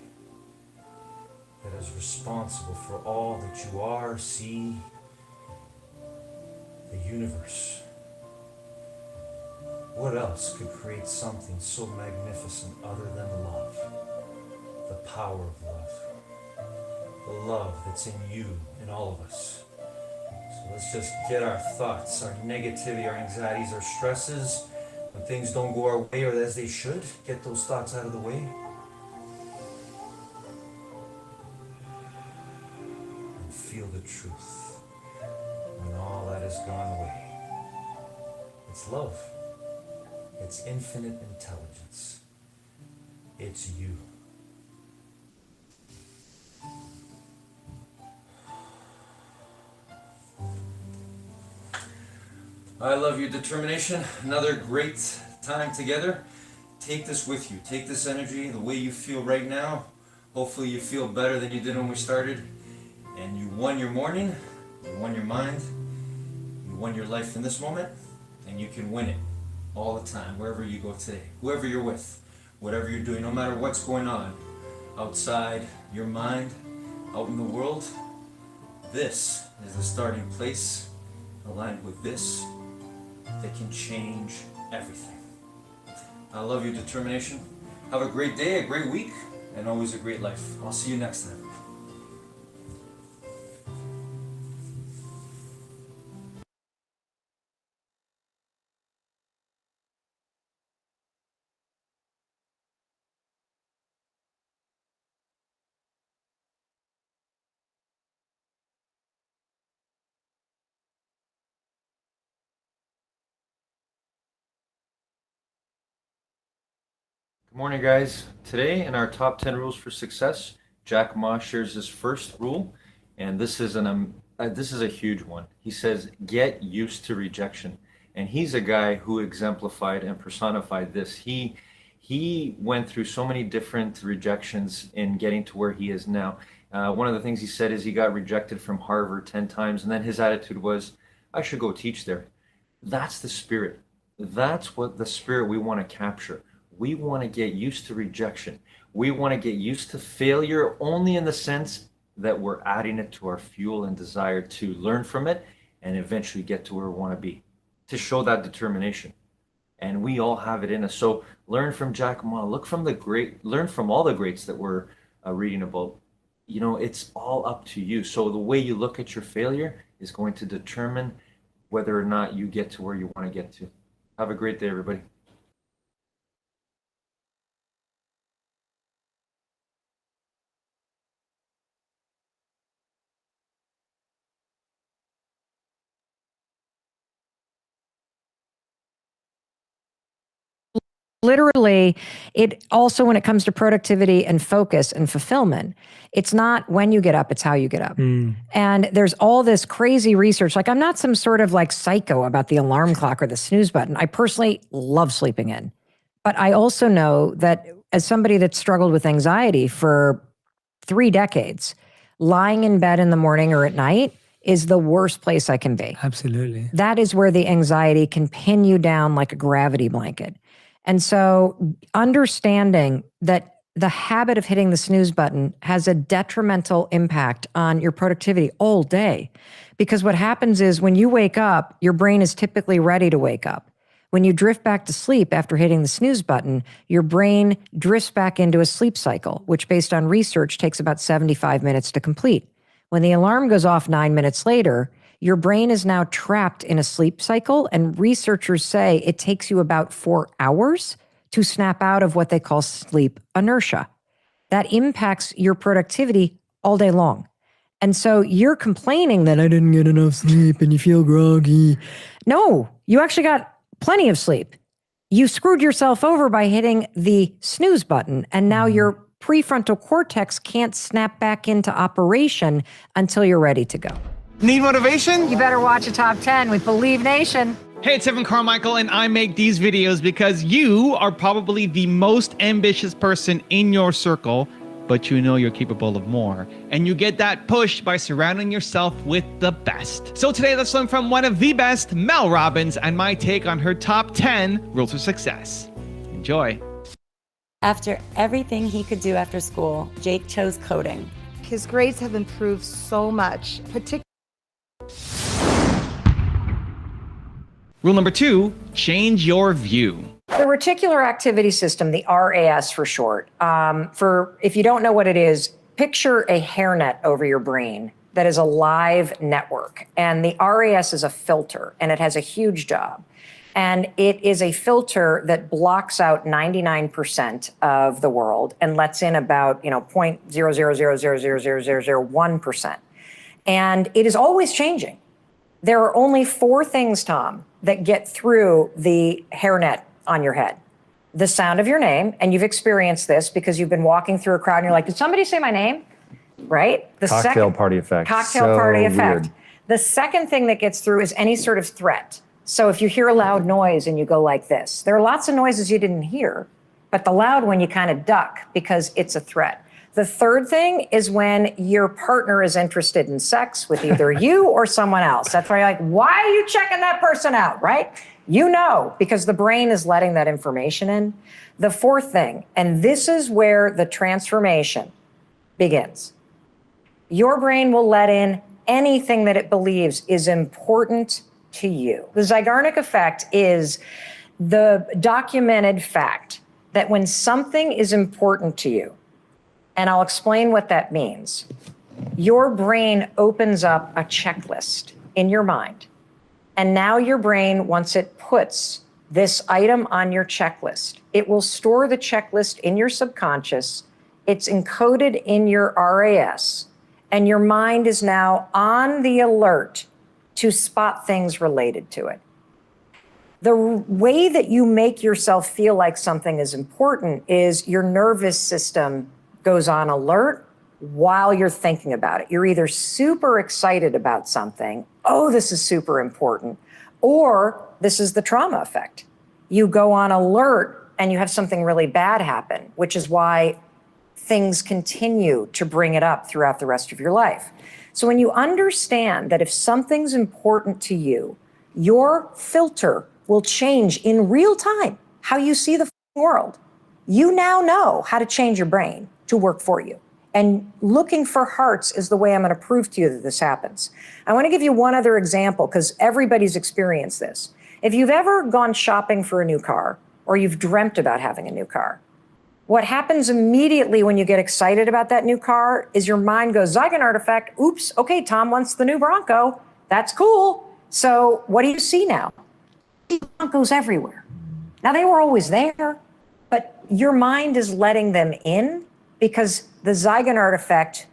Speaker 2: that is responsible for all that you are, see, the universe. What else could create something so magnificent other than love? The power of love. The love that's in you, in all of us. So let's just get our thoughts, our negativity, our anxieties, our stresses. When things don't go our way or as they should, get those thoughts out of the way. And feel the truth when all that has gone away. It's love. It's infinite intelligence. It's you. I love your determination. Another great time together. Take this with you. Take this energy, the way you feel right now. Hopefully you feel better than you did when we started. And you won your morning, you won your mind, you won your life in this moment, and you can win it all the time, wherever you go today, whoever you're with, whatever you're doing, no matter what's going on outside your mind, out in the world. This is the starting place, aligned with this, that can change everything. I love your determination. Have a great day, a great week, and always a great life. I'll see you next time. Good morning, guys. Today in our top 10 rules for success, Jack Ma shares his first rule, and this is a huge one. He says, get used to rejection. And he's a guy who exemplified and personified this. He went through so many different rejections in getting to where he is now. One of the things he said is he got rejected from Harvard 10 times, and then his attitude was, I should go teach there. That's the spirit. That's what the spirit we want to capture. We want to get used to rejection. We want to get used to failure only in the sense that we're adding it to our fuel and desire to learn from it and eventually get to where we want to be, to show that determination. And we all have it in us. So learn from Jack Ma, learn from all the greats that we're reading about. You know, it's all up to you. So the way you look at your failure is going to determine whether or not you get to where you want to get to. Have a great day, everybody.
Speaker 7: Literally, it also, when it comes to productivity and focus and fulfillment, it's not when you get up, it's how you get up. And there's all this crazy research. Like, I'm not some sort of like psycho about the alarm clock or the snooze button. I personally love sleeping in. But I also know that as somebody that struggled with anxiety for 3 decades, lying in bed in the morning or at night is the worst place I can be.
Speaker 8: Absolutely.
Speaker 7: That is where the anxiety can pin you down like a gravity blanket. And so understanding that the habit of hitting the snooze button has a detrimental impact on your productivity all day. Because what happens is when you wake up, your brain is typically ready to wake up. When you drift back to sleep after hitting the snooze button, your brain drifts back into a sleep cycle, which based on research takes about 75 minutes to complete. When the alarm goes off 9 minutes later, your brain is now trapped in a sleep cycle, and researchers say it takes you about 4 hours to snap out of what they call sleep inertia. That impacts your productivity all day long. And so you're complaining that I didn't get enough sleep and you feel groggy. No, you actually got plenty of sleep. You screwed yourself over by hitting the snooze button, and now your prefrontal cortex can't snap back into operation until you're ready to go.
Speaker 4: Need motivation?
Speaker 7: You better watch a top 10 with Believe Nation.
Speaker 4: Hey, it's Evan Carmichael, and I make these videos because you are probably the most ambitious person in your circle, but you know you're capable of more. And you get that push by surrounding yourself with the best. So today, let's learn from one of the best, Mel Robbins, and my take on her top 10 rules of success. Enjoy.
Speaker 8: After everything he could do after school, Jake chose coding.
Speaker 9: His grades have improved so much, particularly.
Speaker 4: Rule number 2, change your view.
Speaker 7: The reticular activity system, the RAS for short, if you don't know what it is, picture a hairnet over your brain that is a live network. And the RAS is a filter, and it has a huge job. And it is a filter that blocks out 99% of the world and lets in about, 0.000000001%. And it is always changing. There are only 4 things, Tom, that get through the hairnet on your head. The sound of your name, and you've experienced this because you've been walking through a crowd and you're like, did somebody say my name? Right? The
Speaker 10: Cocktail party effect.
Speaker 7: Cocktail party effect. The second thing that gets through is any sort of threat. So if you hear a loud noise and you go like this, there are lots of noises you didn't hear, but the loud one you kind of duck because it's a threat. The third thing is when your partner is interested in sex with either you or someone else. That's why you're like, why are you checking that person out, right? You know, because the brain is letting that information in. The fourth thing, and this is where the transformation begins. Your brain will let in anything that it believes is important to you. The Zeigarnik effect is the documented fact that when something is important to you, and I'll explain what that means, your brain opens up a checklist in your mind. And now your brain, once it puts this item on your checklist, it will store the checklist in your subconscious. It's encoded in your RAS, and your mind is now on the alert to spot things related to it. The way that you make yourself feel like something is important is your nervous system goes on alert while you're thinking about it. You're either super excited about something, oh, this is super important, or this is the trauma effect. You go on alert and you have something really bad happen, which is why things continue to bring it up throughout the rest of your life. So when you understand that if something's important to you, your filter will change in real time how you see the world. You now know how to change your brain to work for you. And looking for hearts is the way I'm going to prove to you that this happens. I want to give you one other example because everybody's experienced this. If you've ever gone shopping for a new car or you've dreamt about having a new car, what happens immediately when you get excited about that new car is your mind goes, Zeigarnik effect, oops, okay, Tom wants the new Bronco. That's cool. So what do you see now? Broncos everywhere. Now they were always there, but your mind is letting them in because the Zeigarnik effect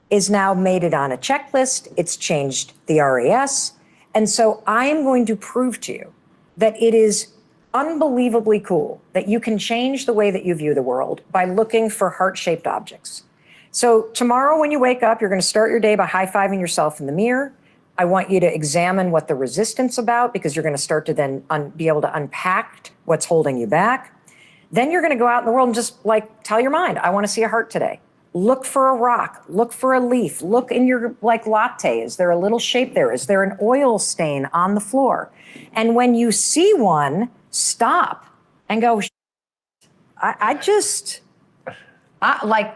Speaker 7: is now made it on a checklist. It's changed the RAS. And so I am going to prove to you that it is unbelievably cool that you can change the way that you view the world by looking for heart-shaped objects. So tomorrow when you wake up, you're going to start your day by high-fiving yourself in the mirror. I want you to examine what the resistance about, because you're going to start to then be able to unpack what's holding you back. Then you're going to go out in the world and just tell your mind, I want to see a heart today. Look for a rock, look for a leaf, look in your latte. Is there a little shape there? Is there an oil stain on the floor? And when you see one, stop and go,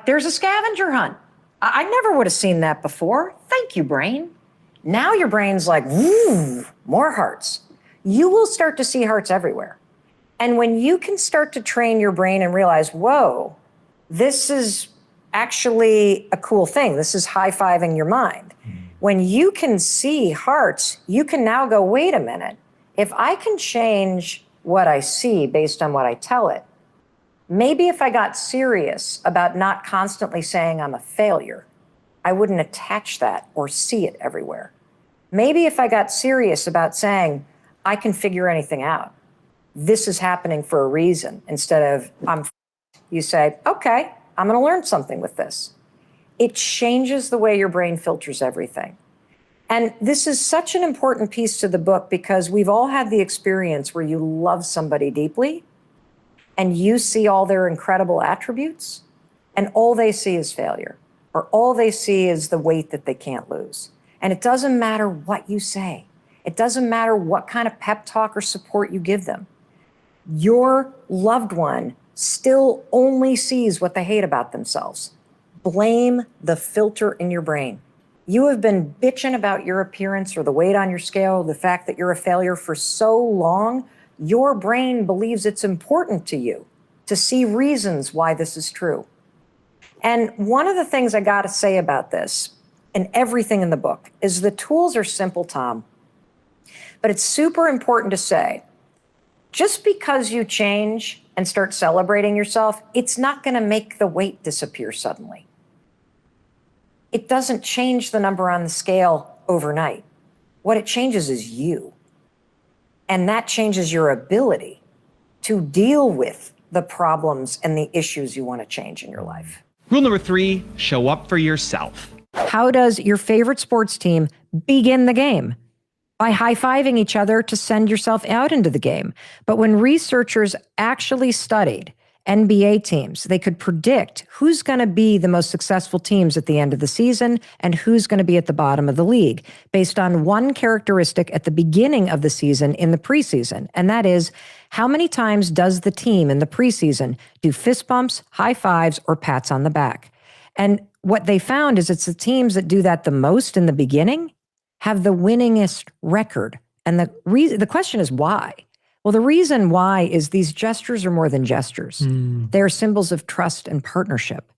Speaker 7: there's a scavenger hunt. I never would have seen that before. Thank you, brain. Now your brain's like, woo, more hearts. You will start to see hearts everywhere. And when you can start to train your brain and realize, whoa, this is actually a cool thing. This is high-fiving your mind. When you can see hearts, you can now go, wait a minute. If I can change what I see based on what I tell it, maybe if I got serious about not constantly saying I'm a failure, I wouldn't attach that or see it everywhere. Maybe if I got serious about saying, I can figure anything out, this is happening for a reason, instead of you say, okay, I'm going to learn something with this. It changes the way your brain filters everything. And this is such an important piece to the book because we've all had the experience where you love somebody deeply and you see all their incredible attributes and all they see is failure, or all they see is the weight that they can't lose. And it doesn't matter what you say. It doesn't matter what kind of pep talk or support you give them. Your loved one still only sees what they hate about themselves. Blame the filter in your brain. You have been bitching about your appearance or the weight on your scale, the fact that you're a failure for so long, your brain believes it's important to you to see reasons why this is true. And one of the things I got to say about this and everything in the book is the tools are simple, Tom, but it's super important to say, just because you change and start celebrating yourself, it's not going to make the weight disappear suddenly. It doesn't change the number on the scale overnight. What it changes is you. And that changes your ability to deal with the problems and the issues you want to change in your life.
Speaker 4: Rule number 3, show up for yourself.
Speaker 7: How does your favorite sports team begin the game? By high-fiving each other to send yourself out into the game. But when researchers actually studied NBA teams, they could predict who's going to be the most successful teams at the end of the season and who's going to be at the bottom of the league based on one characteristic at the beginning of the season in the preseason. And that is, how many times does the team in the preseason do fist bumps, high fives, or pats on the back? And what they found is it's the teams that do that the most in the beginning have the winningest record. And the question is why? Well, the reason why is these gestures are more than gestures. They're symbols of trust and partnership.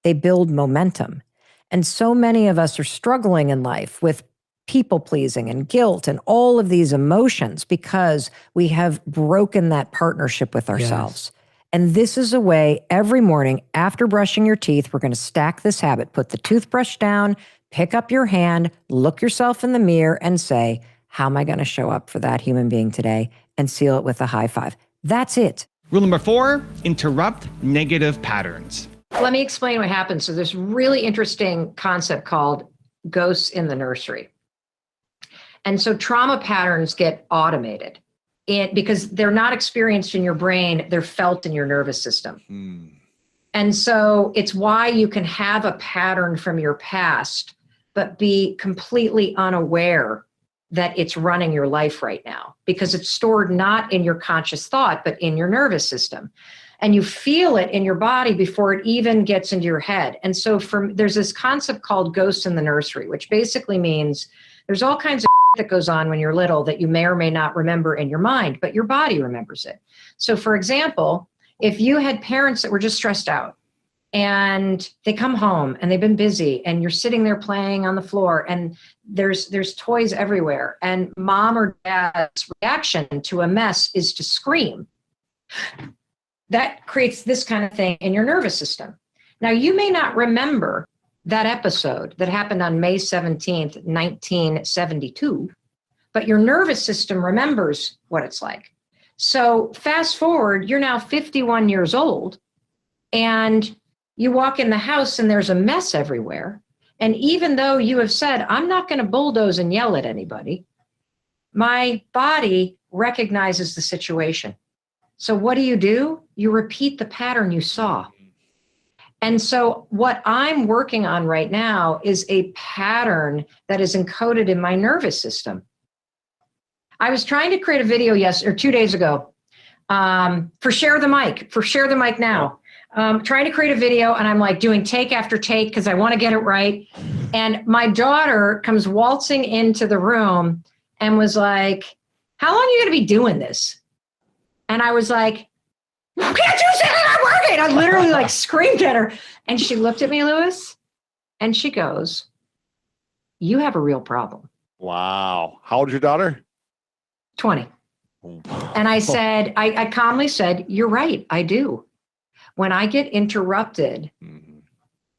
Speaker 7: They build momentum. And so many of us are struggling in life with people pleasing and guilt and all of these emotions because we have broken that partnership with ourselves. Yes. And this is a way every morning after brushing your teeth, we're going to stack this habit. Put the toothbrush down, pick up your hand, look yourself in the mirror and say, how am I going to show up for that human being today? And seal it with a high five. That's it.
Speaker 4: Rule number 4, interrupt negative patterns.
Speaker 7: Let me explain what happens. So there's a really interesting concept called ghosts in the nursery. And so trauma patterns get automated because they're not experienced in your brain, they're felt in your nervous system. And so it's why you can have a pattern from your past, but be completely unaware that it's running your life right now because it's stored not in your conscious thought, but in your nervous system. And you feel it in your body before it even gets into your head. And so there's this concept called ghosts in the nursery, which basically means there's all kinds of that goes on when you're little that you may or may not remember in your mind, but your body remembers it. So for example, if you had parents that were just stressed out and they come home and they've been busy and you're sitting there playing on the floor and there's toys everywhere and mom or dad's reaction to a mess is to scream, that creates this kind of thing in your nervous system. Now, you may not remember that episode that happened on May 17th, 1972, but your nervous system remembers what it's like. So fast forward, you're now 51 years old and you walk in the house and there's a mess everywhere. And even though you have said, I'm not going to bulldoze and yell at anybody, my body recognizes the situation. So what do? You repeat the pattern you saw. And so what I'm working on right now is a pattern that is encoded in my nervous system. I was trying to create a video 2 days ago for Share the Mic Now. Trying to create a video and I'm like doing take after take because I want to get it right. And my daughter comes waltzing into the room and was like, how long are you going to be doing this? And I was like, can't you see that I'm working? I literally like screamed at her. And she looked at me, Lewis, and she goes, you have a real problem.
Speaker 10: Wow. How old is your daughter?
Speaker 7: 20. And I said, I calmly said, you're right, I do. When I get interrupted,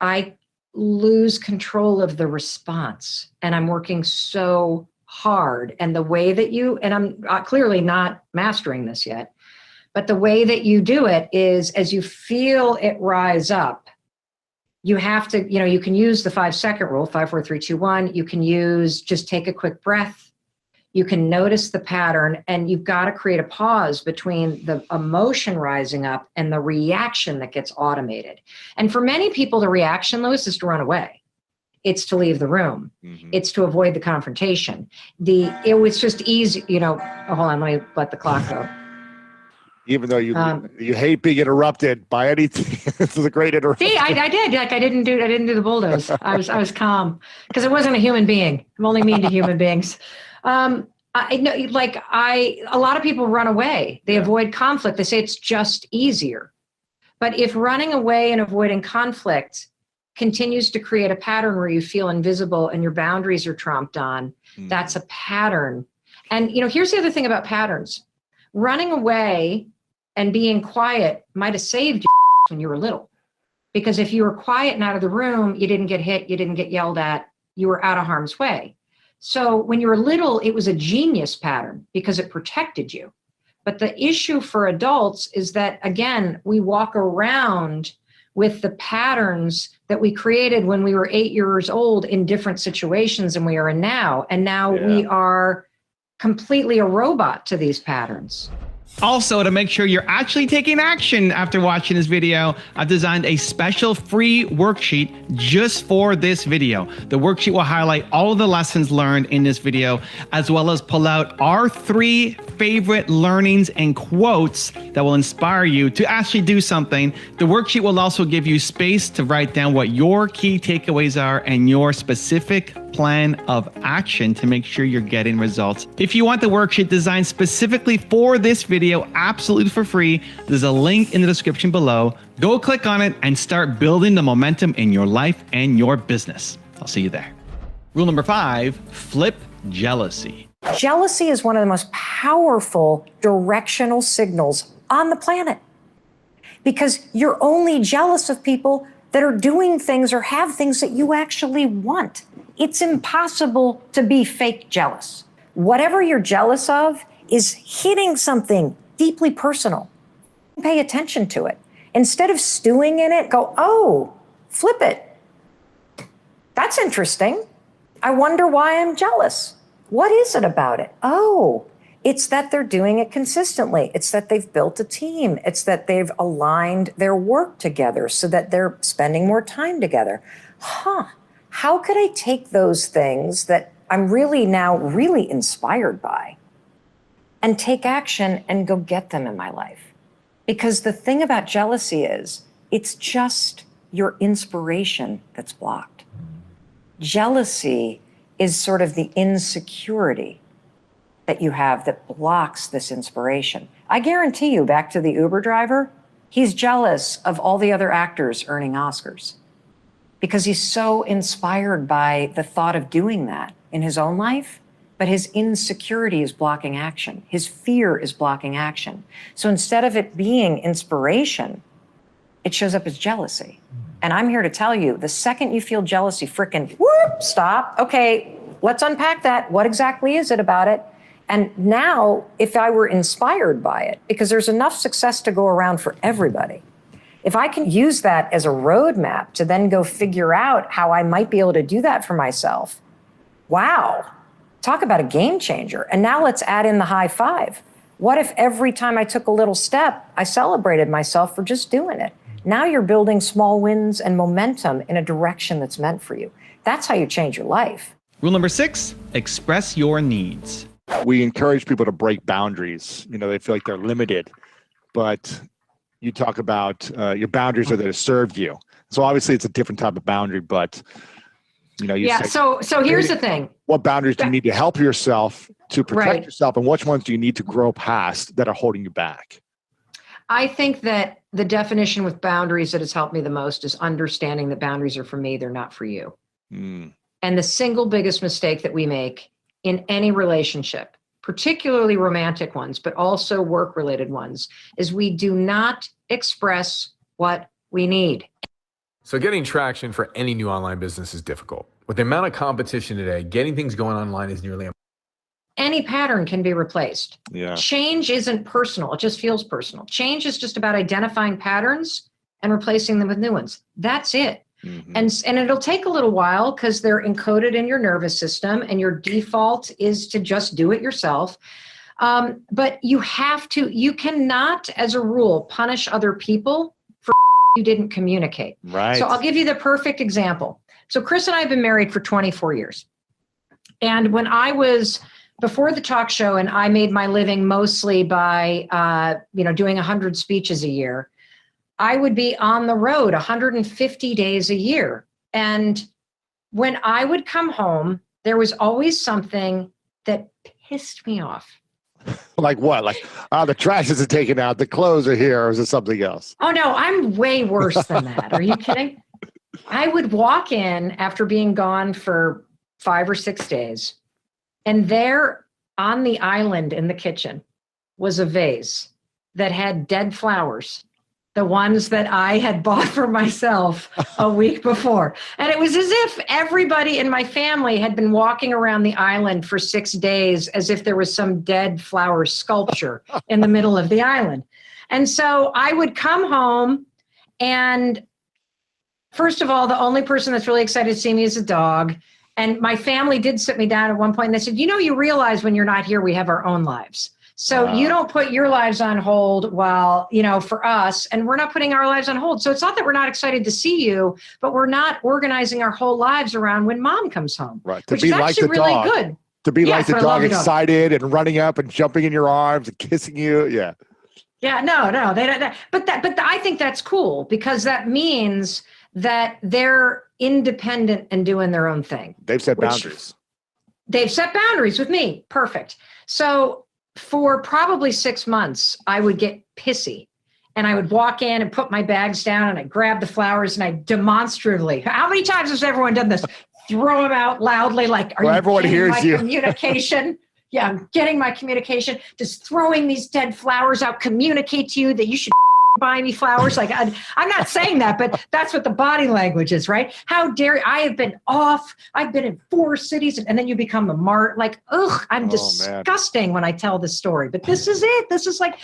Speaker 7: I lose control of the response. And I'm working so hard. And the way that and I'm clearly not mastering this yet, but the way that you do it is as you feel it rise up, you have to, you can use the 5-second rule, 5, 4, 3, 2, 1. You can use just take a quick breath. You can notice the pattern, and you've got to create a pause between the emotion rising up and the reaction that gets automated. And for many people, the reaction, Louis, is to run away. It's to leave the room. Mm-hmm. It's to avoid the confrontation. It was just easy, hold on, let me let the clock go.
Speaker 10: Even though you hate being interrupted by anything, this is a great interruption.
Speaker 7: See, I did. Like I didn't do the bulldoze. I was calm because it wasn't a human being. I'm only mean to human beings. A lot of people run away. They avoid conflict. They say it's just easier. But if running away and avoiding conflict continues to create a pattern where you feel invisible and your boundaries are tromped on, that's a pattern. And here's the other thing about patterns. Running away and being quiet might have saved you when you were little. Because if you were quiet and out of the room, you didn't get hit, you didn't get yelled at, you were out of harm's way. So when you were little, it was a genius pattern because it protected you. But the issue for adults is that, again, we walk around with the patterns that we created when we were 8 years old in different situations than we are in now. And now we are completely a robot to these patterns.
Speaker 4: Also, to make sure you're actually taking action after watching this video, I've designed a special free worksheet just for this video. The worksheet will highlight all of the lessons learned in this video, as well as pull out our 3 favorite learnings and quotes that will inspire you to actually do something. The worksheet will also give you space to write down what your key takeaways are and your specific plan of action to make sure you're getting results. If you want the worksheet designed specifically for this video, absolutely for free, there's a link in the description below. Go click on it and start building the momentum in your life and your business. I'll see you there. Rule number 5, flip jealousy.
Speaker 7: Jealousy is one of the most powerful directional signals on the planet because you're only jealous of people that are doing things or have things that you actually want. It's impossible to be fake jealous. Whatever you're jealous of is hitting something deeply personal. Pay attention to it. Instead of stewing in it, go, oh, flip it. That's interesting. I wonder why I'm jealous. What is it about it? Oh, it's that they're doing it consistently. It's that they've built a team. It's that they've aligned their work together so that they're spending more time together. How could I take those things that I'm really inspired by and take action and go get them in my life? Because the thing about jealousy is it's just your inspiration that's blocked. Jealousy is sort of the insecurity that you have that blocks this inspiration. I guarantee you, back to the Uber driver, he's jealous of all the other actors earning Oscars because he's so inspired by the thought of doing that in his own life, but his insecurity is blocking action. His fear is blocking action. So instead of it being inspiration, it shows up as jealousy. And I'm here to tell you, the second you feel jealousy, frickin' whoop, stop. Okay, let's unpack that. What exactly is it about it? And now, if I were inspired by it, because there's enough success to go around for everybody, if I can use that as a roadmap to then go figure out how I might be able to do that for myself, wow, talk about a game changer. And now let's add in the high five. What if every time I took a little step, I celebrated myself for just doing it? Now you're building small wins and momentum in a direction that's meant for you. That's how you change your life.
Speaker 4: Rule number 6, express your needs.
Speaker 10: We encourage people to break boundaries. They feel like they're limited, but you talk about your boundaries are there to serve you. So obviously it's a different type of boundary, but
Speaker 7: so here's the thing.
Speaker 10: What boundaries do you need to help yourself to protect yourself, and which ones do you need to grow past that are holding you back?
Speaker 7: I think that the definition with boundaries that has helped me the most is understanding that boundaries are for me, they're not for you. And the single biggest mistake that we make in any relationship, particularly romantic ones, but also work-related ones, is we do not express what we need.
Speaker 11: So getting traction for any new online business is difficult. With the amount of competition today, getting things going online is nearly impossible.
Speaker 7: Any pattern can be replaced.
Speaker 10: Yeah.
Speaker 7: Change isn't personal. It just feels personal. Change is just about identifying patterns and replacing them with new ones. That's it. And it'll take a little while because they're encoded in your nervous system, and your default is to just do it yourself. But you cannot, as a rule, punish other people for you didn't communicate.
Speaker 10: Right.
Speaker 7: So I'll give you the perfect example. So Chris and I have been married for 24 years. And when I was before the talk show, and I made my living mostly by, doing 100 speeches a year, I would be on the road 150 days a year. And when I would come home, there was always something that pissed me off.
Speaker 10: Like what? Like, the trash isn't taken out, the clothes are here, or is it something else?
Speaker 7: Oh, no, I'm way worse than that. Are you kidding? I would walk in after being gone for 5 or 6 days, and there on the island in the kitchen was a vase that had dead flowers, the ones that I had bought for myself a week before. And it was as if everybody in my family had been walking around the island for 6 days as if there was some dead flower sculpture in the middle of the island. And so I would come home, and first of all, the only person that's really excited to see me is a dog. And my family did sit me down at one point and they said, you realize when you're not here, we have our own lives. So you don't put your lives on hold while, for us, and we're not putting our lives on hold. So it's not that we're not excited to see you, but we're not organizing our whole lives around when mom comes home.
Speaker 10: Right.
Speaker 7: Which is actually really good.
Speaker 10: To be like the dog, excited and running up and jumping in your arms and kissing you. Yeah.
Speaker 7: Yeah, no, they don't. But I think that's cool because that means that they're independent and doing their own thing.
Speaker 10: They've set boundaries.
Speaker 7: They've set boundaries with me. Perfect. So for probably 6 months, I would get pissy and I would walk in and put my bags down and I'd grab the flowers and I demonstratively, how many times has everyone done this? Throw them out loudly, like, are you
Speaker 10: everyone
Speaker 7: getting
Speaker 10: hears
Speaker 7: my
Speaker 10: you.
Speaker 7: Communication? Yeah, I'm getting my communication. Just throwing these dead flowers out, communicate to you that you should buy me flowers. Like, I'm not saying that, but that's what the body language is, right? How dare I have been off. I've been in 4 cities, and then you become a mart. Like, I'm disgusting when I tell this story. But this is it. This is like,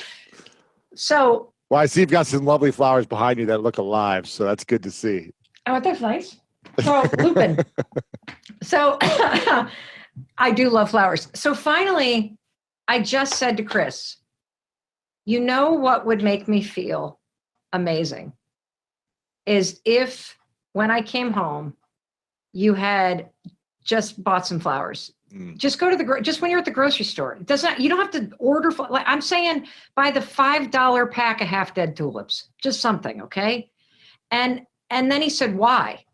Speaker 7: so.
Speaker 10: Well, I see you've got some lovely flowers behind you that look alive, so that's good to see.
Speaker 7: Oh, that's nice. So, Lupin. So, I do love flowers. So finally, I just said to Chris, you know what would make me feel amazing is if when I came home, you had just bought some flowers. Just go to just when you're at the grocery store. It does not, you don't have to order. Like I'm saying, buy the $5 pack of half dead tulips, just something. Okay. And then he said, why?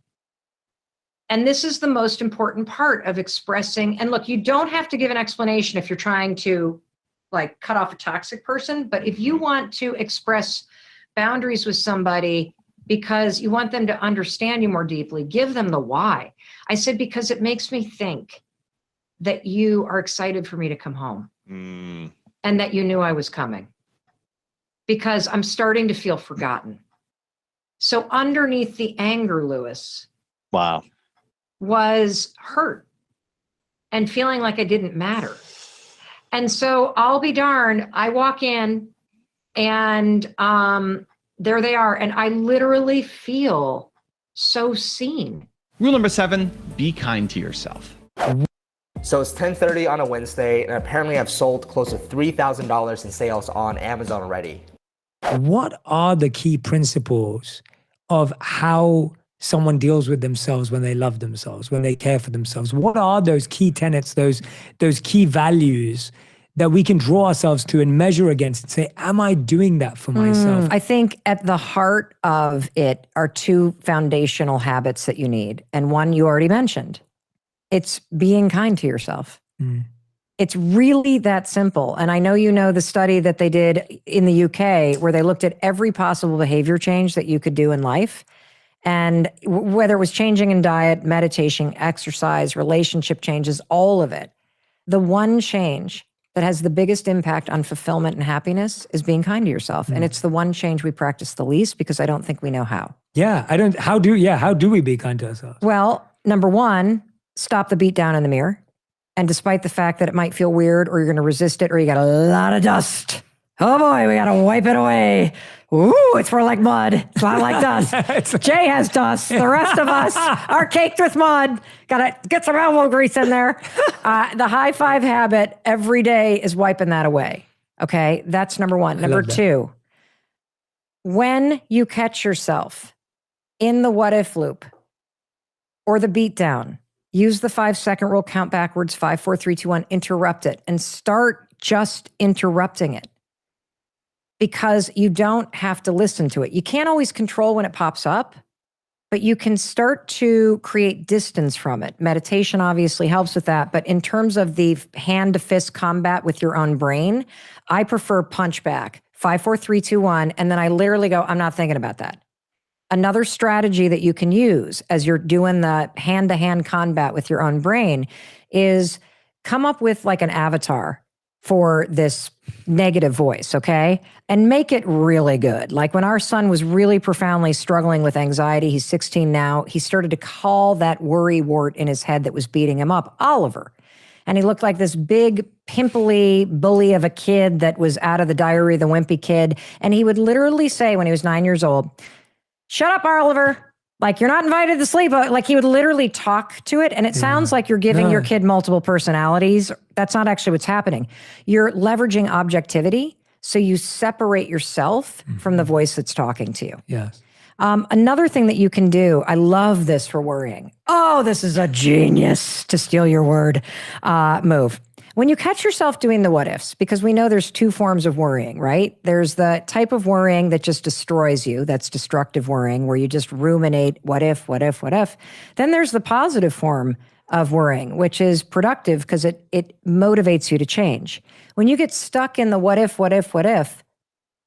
Speaker 7: And this is the most important part of expressing. And look, you don't have to give an explanation if you're trying to like cut off a toxic person. But if you want to express boundaries with somebody because you want them to understand you more deeply, give them the why. I said, because it makes me think that you are excited for me to come home and that you knew I was coming because I'm starting to feel forgotten. So underneath the anger, Lewis.
Speaker 10: Wow.
Speaker 7: Was hurt and feeling like I didn't matter. And so I'll be darned, I walk in and there they are. And I literally feel so seen.
Speaker 4: Rule number 7, be kind to yourself.
Speaker 12: So it's 10:30 on a Wednesday, and apparently I've sold close to $3,000 in sales on Amazon already.
Speaker 13: What are the key principles of how someone deals with themselves when they love themselves, when they care for themselves? What are those key tenets, those key values that we can draw ourselves to and measure against and say, am I doing that for myself?
Speaker 7: I think at the heart of it are 2 foundational habits that you need. And one you already mentioned. It's being kind to yourself. It's really that simple. And I know you know the study that they did in the UK where they looked at every possible behavior change that you could do in life. And whether it was changing in diet, meditation, exercise, relationship changes, all of it. The one change that has the biggest impact on fulfillment and happiness is being kind to yourself. And it's the one change we practice the least because I don't think we know how.
Speaker 13: Yeah, how do we be kind to ourselves?
Speaker 7: Well, number 1, stop the beat down in the mirror. And despite the fact that it might feel weird or you're going to resist it or you got a lot of dust Oh boy, we gotta wipe it away. Ooh, it's more like mud. It's not like dust. Jay has dust. The rest of us are caked with mud. Gotta get some elbow grease in there. The high five habit every day is wiping that away. Okay, that's number one. Number two, when you catch yourself in the what if loop or the beatdown, use the 5-second rule, count backwards, 5, 4, 3, 2, 1, interrupt it, and start just interrupting it. Because you don't have to listen to it. You can't always control when it pops up, but you can start to create distance from it. Meditation obviously helps with that, but in terms of the hand to fist combat with your own brain, I prefer punch back, 5, 4, 3, 2, 1, and then I literally go, I'm not thinking about that. Another strategy that you can use as you're doing the hand-to-hand combat with your own brain is come up with like an avatar for this negative voice, okay? And make it really good. Like when our son was really profoundly struggling with anxiety, he's 16 now, he started to call that worry wart in his head that was beating him up, Oliver. And he looked like this big, pimply bully of a kid that was out of the Diary of the Wimpy Kid. And he would literally say when he was 9 years old, "Shut up, Oliver. Like, you're not invited to sleep." Like, he would literally talk to it. And it sounds like you're giving your kid multiple personalities. That's not actually what's happening. You're leveraging objectivity. So you separate yourself from the voice that's talking to you.
Speaker 13: Yes.
Speaker 7: Another thing that you can do, I love this for worrying. Oh, this is a genius, to steal your word, move. When you catch yourself doing the what ifs, because we know there's two forms of worrying, right? There's the type of worrying that just destroys you. That's destructive worrying, where you just ruminate, what if, what if, what if. Then there's the positive form of worrying, which is productive because it motivates you to change. When you get stuck in the what if, what if, what if,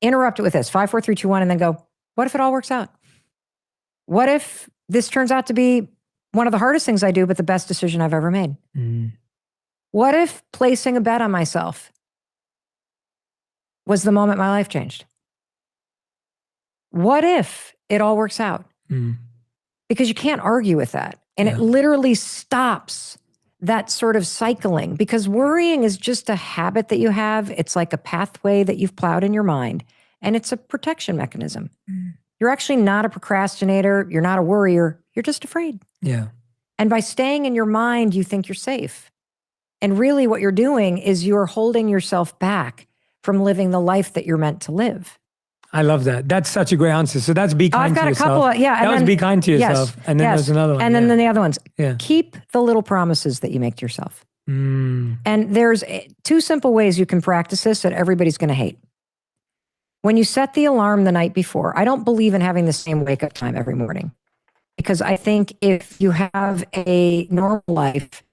Speaker 7: interrupt it with this, 5, 4, 3, 2, 1, and then go, what if it all works out? What if this turns out to be one of the hardest things I do, but the best decision I've ever made? What if placing a bet on myself was the moment my life changed? What if it all works out? Because you can't argue with that. And it literally stops that sort of cycling, because worrying is just a habit that you have. It's like a pathway that you've plowed in your mind, and it's a protection mechanism. You're actually not a procrastinator. You're not a worrier. You're just afraid.
Speaker 13: Yeah.
Speaker 7: And by staying in your mind, you think you're safe. And really what you're doing is you're holding yourself back from living the life that you're meant to live.
Speaker 13: I love that. That's such a great answer. So that's be kind to yourself.
Speaker 7: I've got a couple of,
Speaker 13: That was be kind to yourself. And then there's another one.
Speaker 7: And then the other ones. Keep the little promises that you make to yourself. And there's two simple ways you can practice this that everybody's going to hate. When you set the alarm the night before, I don't believe in having the same wake up time every morning, because I think if you have a normal life,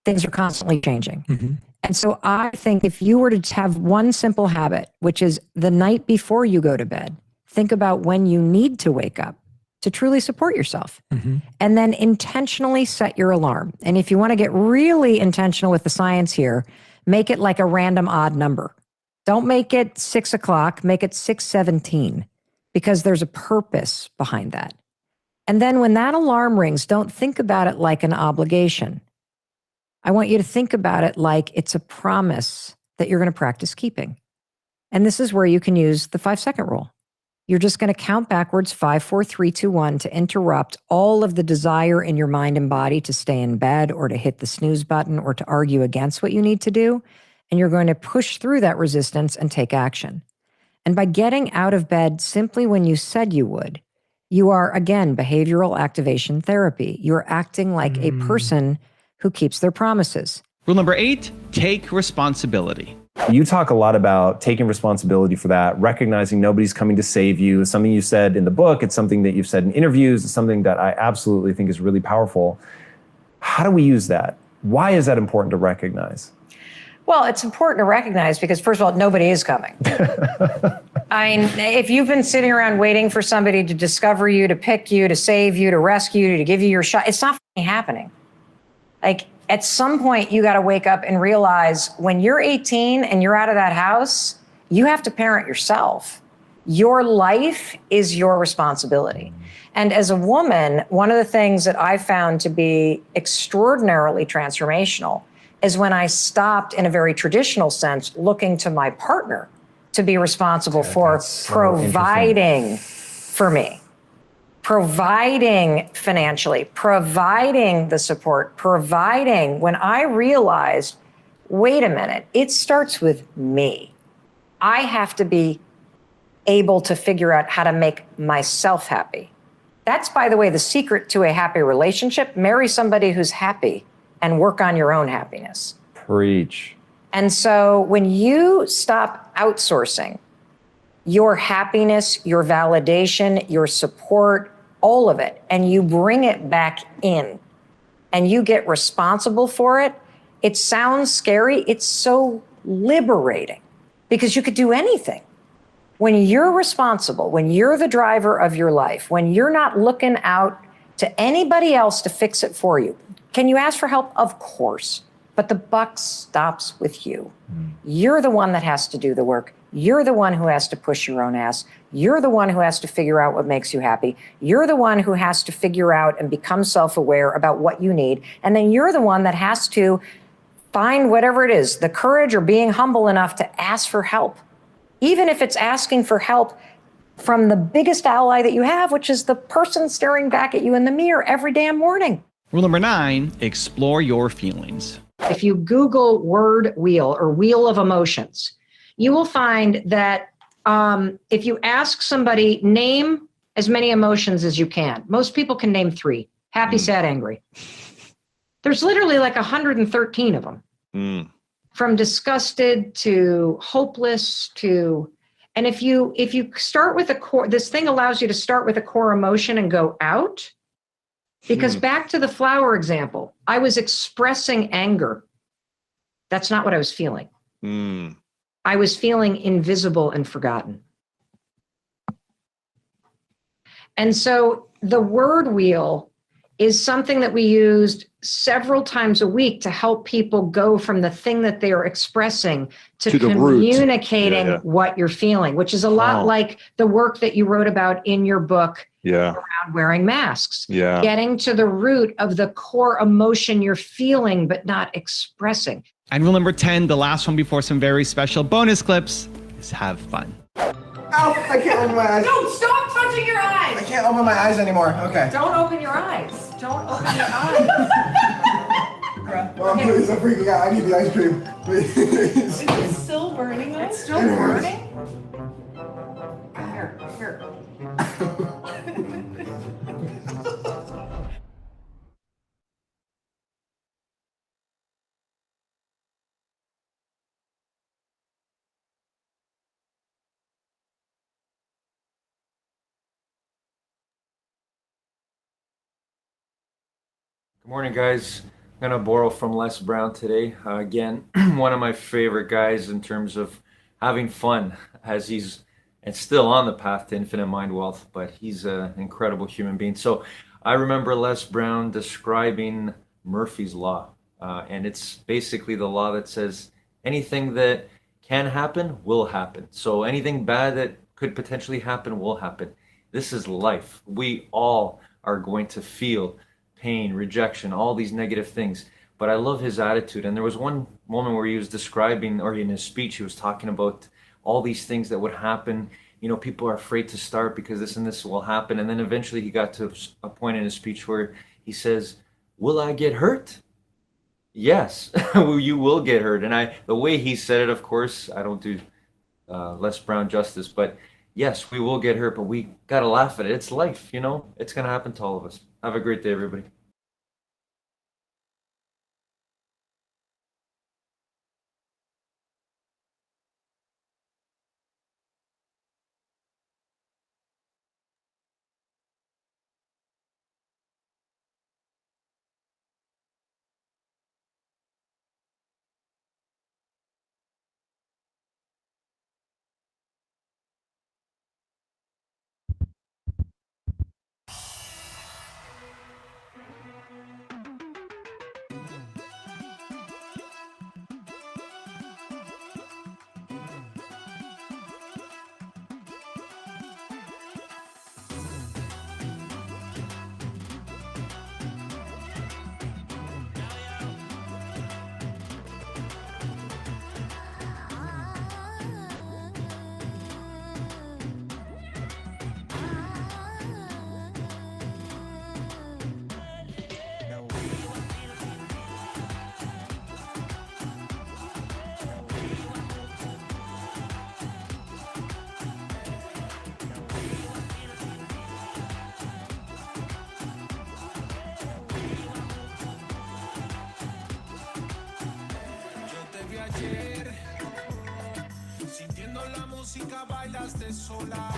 Speaker 7: things are constantly changing. And so I think if you were to have one simple habit, which is the night before you go to bed, think about when you need to wake up to truly support yourself, and then intentionally set your alarm. And if you want to get really intentional with the science here, make it like a random odd number. Don't make it 6 o'clock, make it 6:17, because there's a purpose behind that. And then when that alarm rings, don't think about it like an obligation. I want you to think about it like it's a promise that you're going to practice keeping. And this is where you can use the 5-second rule. You're just going to count backwards, 5, 4, 3, 2, 1, to interrupt all of the desire in your mind and body to stay in bed or to hit the snooze button or to argue against what you need to do. And you're going to push through that resistance and take action. And by getting out of bed simply when you said you would, you are, again, behavioral activation therapy. You're acting like a person who keeps their promises.
Speaker 4: Rule number 8, take responsibility.
Speaker 14: You talk a lot about taking responsibility for that, recognizing nobody's coming to save you. It's something you said in the book. It's something that you've said in interviews. It's something that I absolutely think is really powerful. How do we use that? Why is that important to recognize?
Speaker 7: Well, it's important to recognize because, first of all, nobody is coming. I mean, if you've been sitting around waiting for somebody to discover you, to pick you, to save you, to rescue you, to give you your shot, it's not happening. Like, at some point, you got to wake up and realize when you're 18 and you're out of that house, you have to parent yourself. Your life is your responsibility. And as a woman, one of the things that I found to be extraordinarily transformational is when I stopped, in a very traditional sense, looking to my partner to be responsible for
Speaker 14: that's so interesting.
Speaker 7: providing for me, providing financially, providing the support, providing. When I realized, wait a minute, it starts with me. I have to be able to figure out how to make myself happy. That's, by the way, the secret to a happy relationship. Marry somebody who's happy and work on your own happiness.
Speaker 14: Preach.
Speaker 7: And so when you stop outsourcing your happiness, your validation, your support, all of it, and you bring it back in and you get responsible for it, it sounds scary. It's so liberating because you could do anything. When you're responsible, when you're the driver of your life, when you're not looking out to anybody else to fix it for you. Can you ask for help? Of course. But the buck stops with you. You're the one that has to do the work. You're the one who has to push your own ass. You're the one who has to figure out what makes you happy. You're the one who has to figure out and become self-aware about what you need. And then you're the one that has to find whatever it is, the courage or being humble enough to ask for help. Even if it's asking for help from the biggest ally that you have, which is the person staring back at you in the mirror every damn morning.
Speaker 4: Rule number 9, explore your feelings.
Speaker 7: If you Google word wheel or wheel of emotions, you will find that if you ask somebody, name as many emotions as you can. Most people can name 3, happy, sad, angry. There's literally like 113 of them. From disgusted to hopeless to, and if you start with a core, this thing allows you to start with a core emotion and go out. Because back to the flower example, I was expressing anger. That's not what I was feeling. I was feeling invisible and forgotten. And so the word wheel is something that we used several times a week to help people go from the thing that they are expressing to communicating what you're feeling, which is a lot like the work that you wrote about in your book around wearing masks. Getting to the root of the core emotion you're feeling but not expressing.
Speaker 4: And rule number 10, the last one before some very special bonus clips, is have fun.
Speaker 15: Ow, I can't open my eyes.
Speaker 7: No, stop touching your eyes.
Speaker 15: I can't open my eyes anymore. Okay.
Speaker 7: Don't open your eyes. Don't open your eyes.
Speaker 15: Mom, please, I'm freaking out. I need the ice cream. Please.
Speaker 16: Is it still burning though?
Speaker 7: It's still burning? Here.
Speaker 2: Good morning, guys. I'm going to borrow from Les Brown today. Again, one of my favorite guys in terms of having fun, as he's and still on the path to infinite mind wealth, but he's an incredible human being. So I remember Les Brown describing Murphy's Law, and it's basically the law that says anything that can happen will happen. So anything bad that could potentially happen will happen. This is life. We all are going to feel pain, rejection, all these negative things. But I love his attitude. And there was one moment where he was describing, or in his speech, he was talking about all these things that would happen. You know, people are afraid to start because this and this will happen. And then eventually he got to a point in his speech where he says, will I get hurt? Yes, you will get hurt. And the way he said it, of course, I don't do Les Brown justice, but yes, we will get hurt, but we got to laugh at it. It's life, you know, it's going to happen to all of us. Have a great day, everybody.
Speaker 1: chica bailaste sola.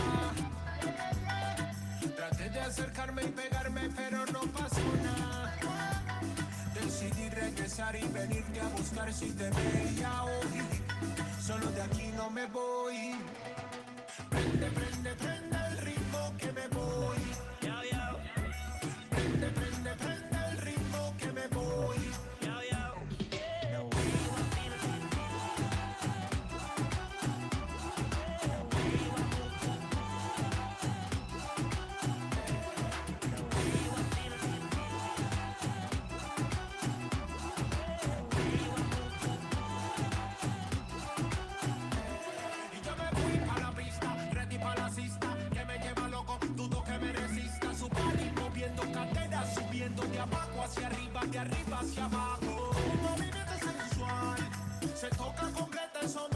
Speaker 1: Traté de acercarme y pegarme, pero no pasó nada. Decidí regresar y venirte a buscar si te veía hoy. Solo de aquí no me voy. Prende, prende, prende el ritmo que me voy. Prende, prende, prende el ritmo que me voy. Subiendo de abajo hacia arriba, de arriba hacia abajo. Un movimiento sensual, se toca completa el sonido.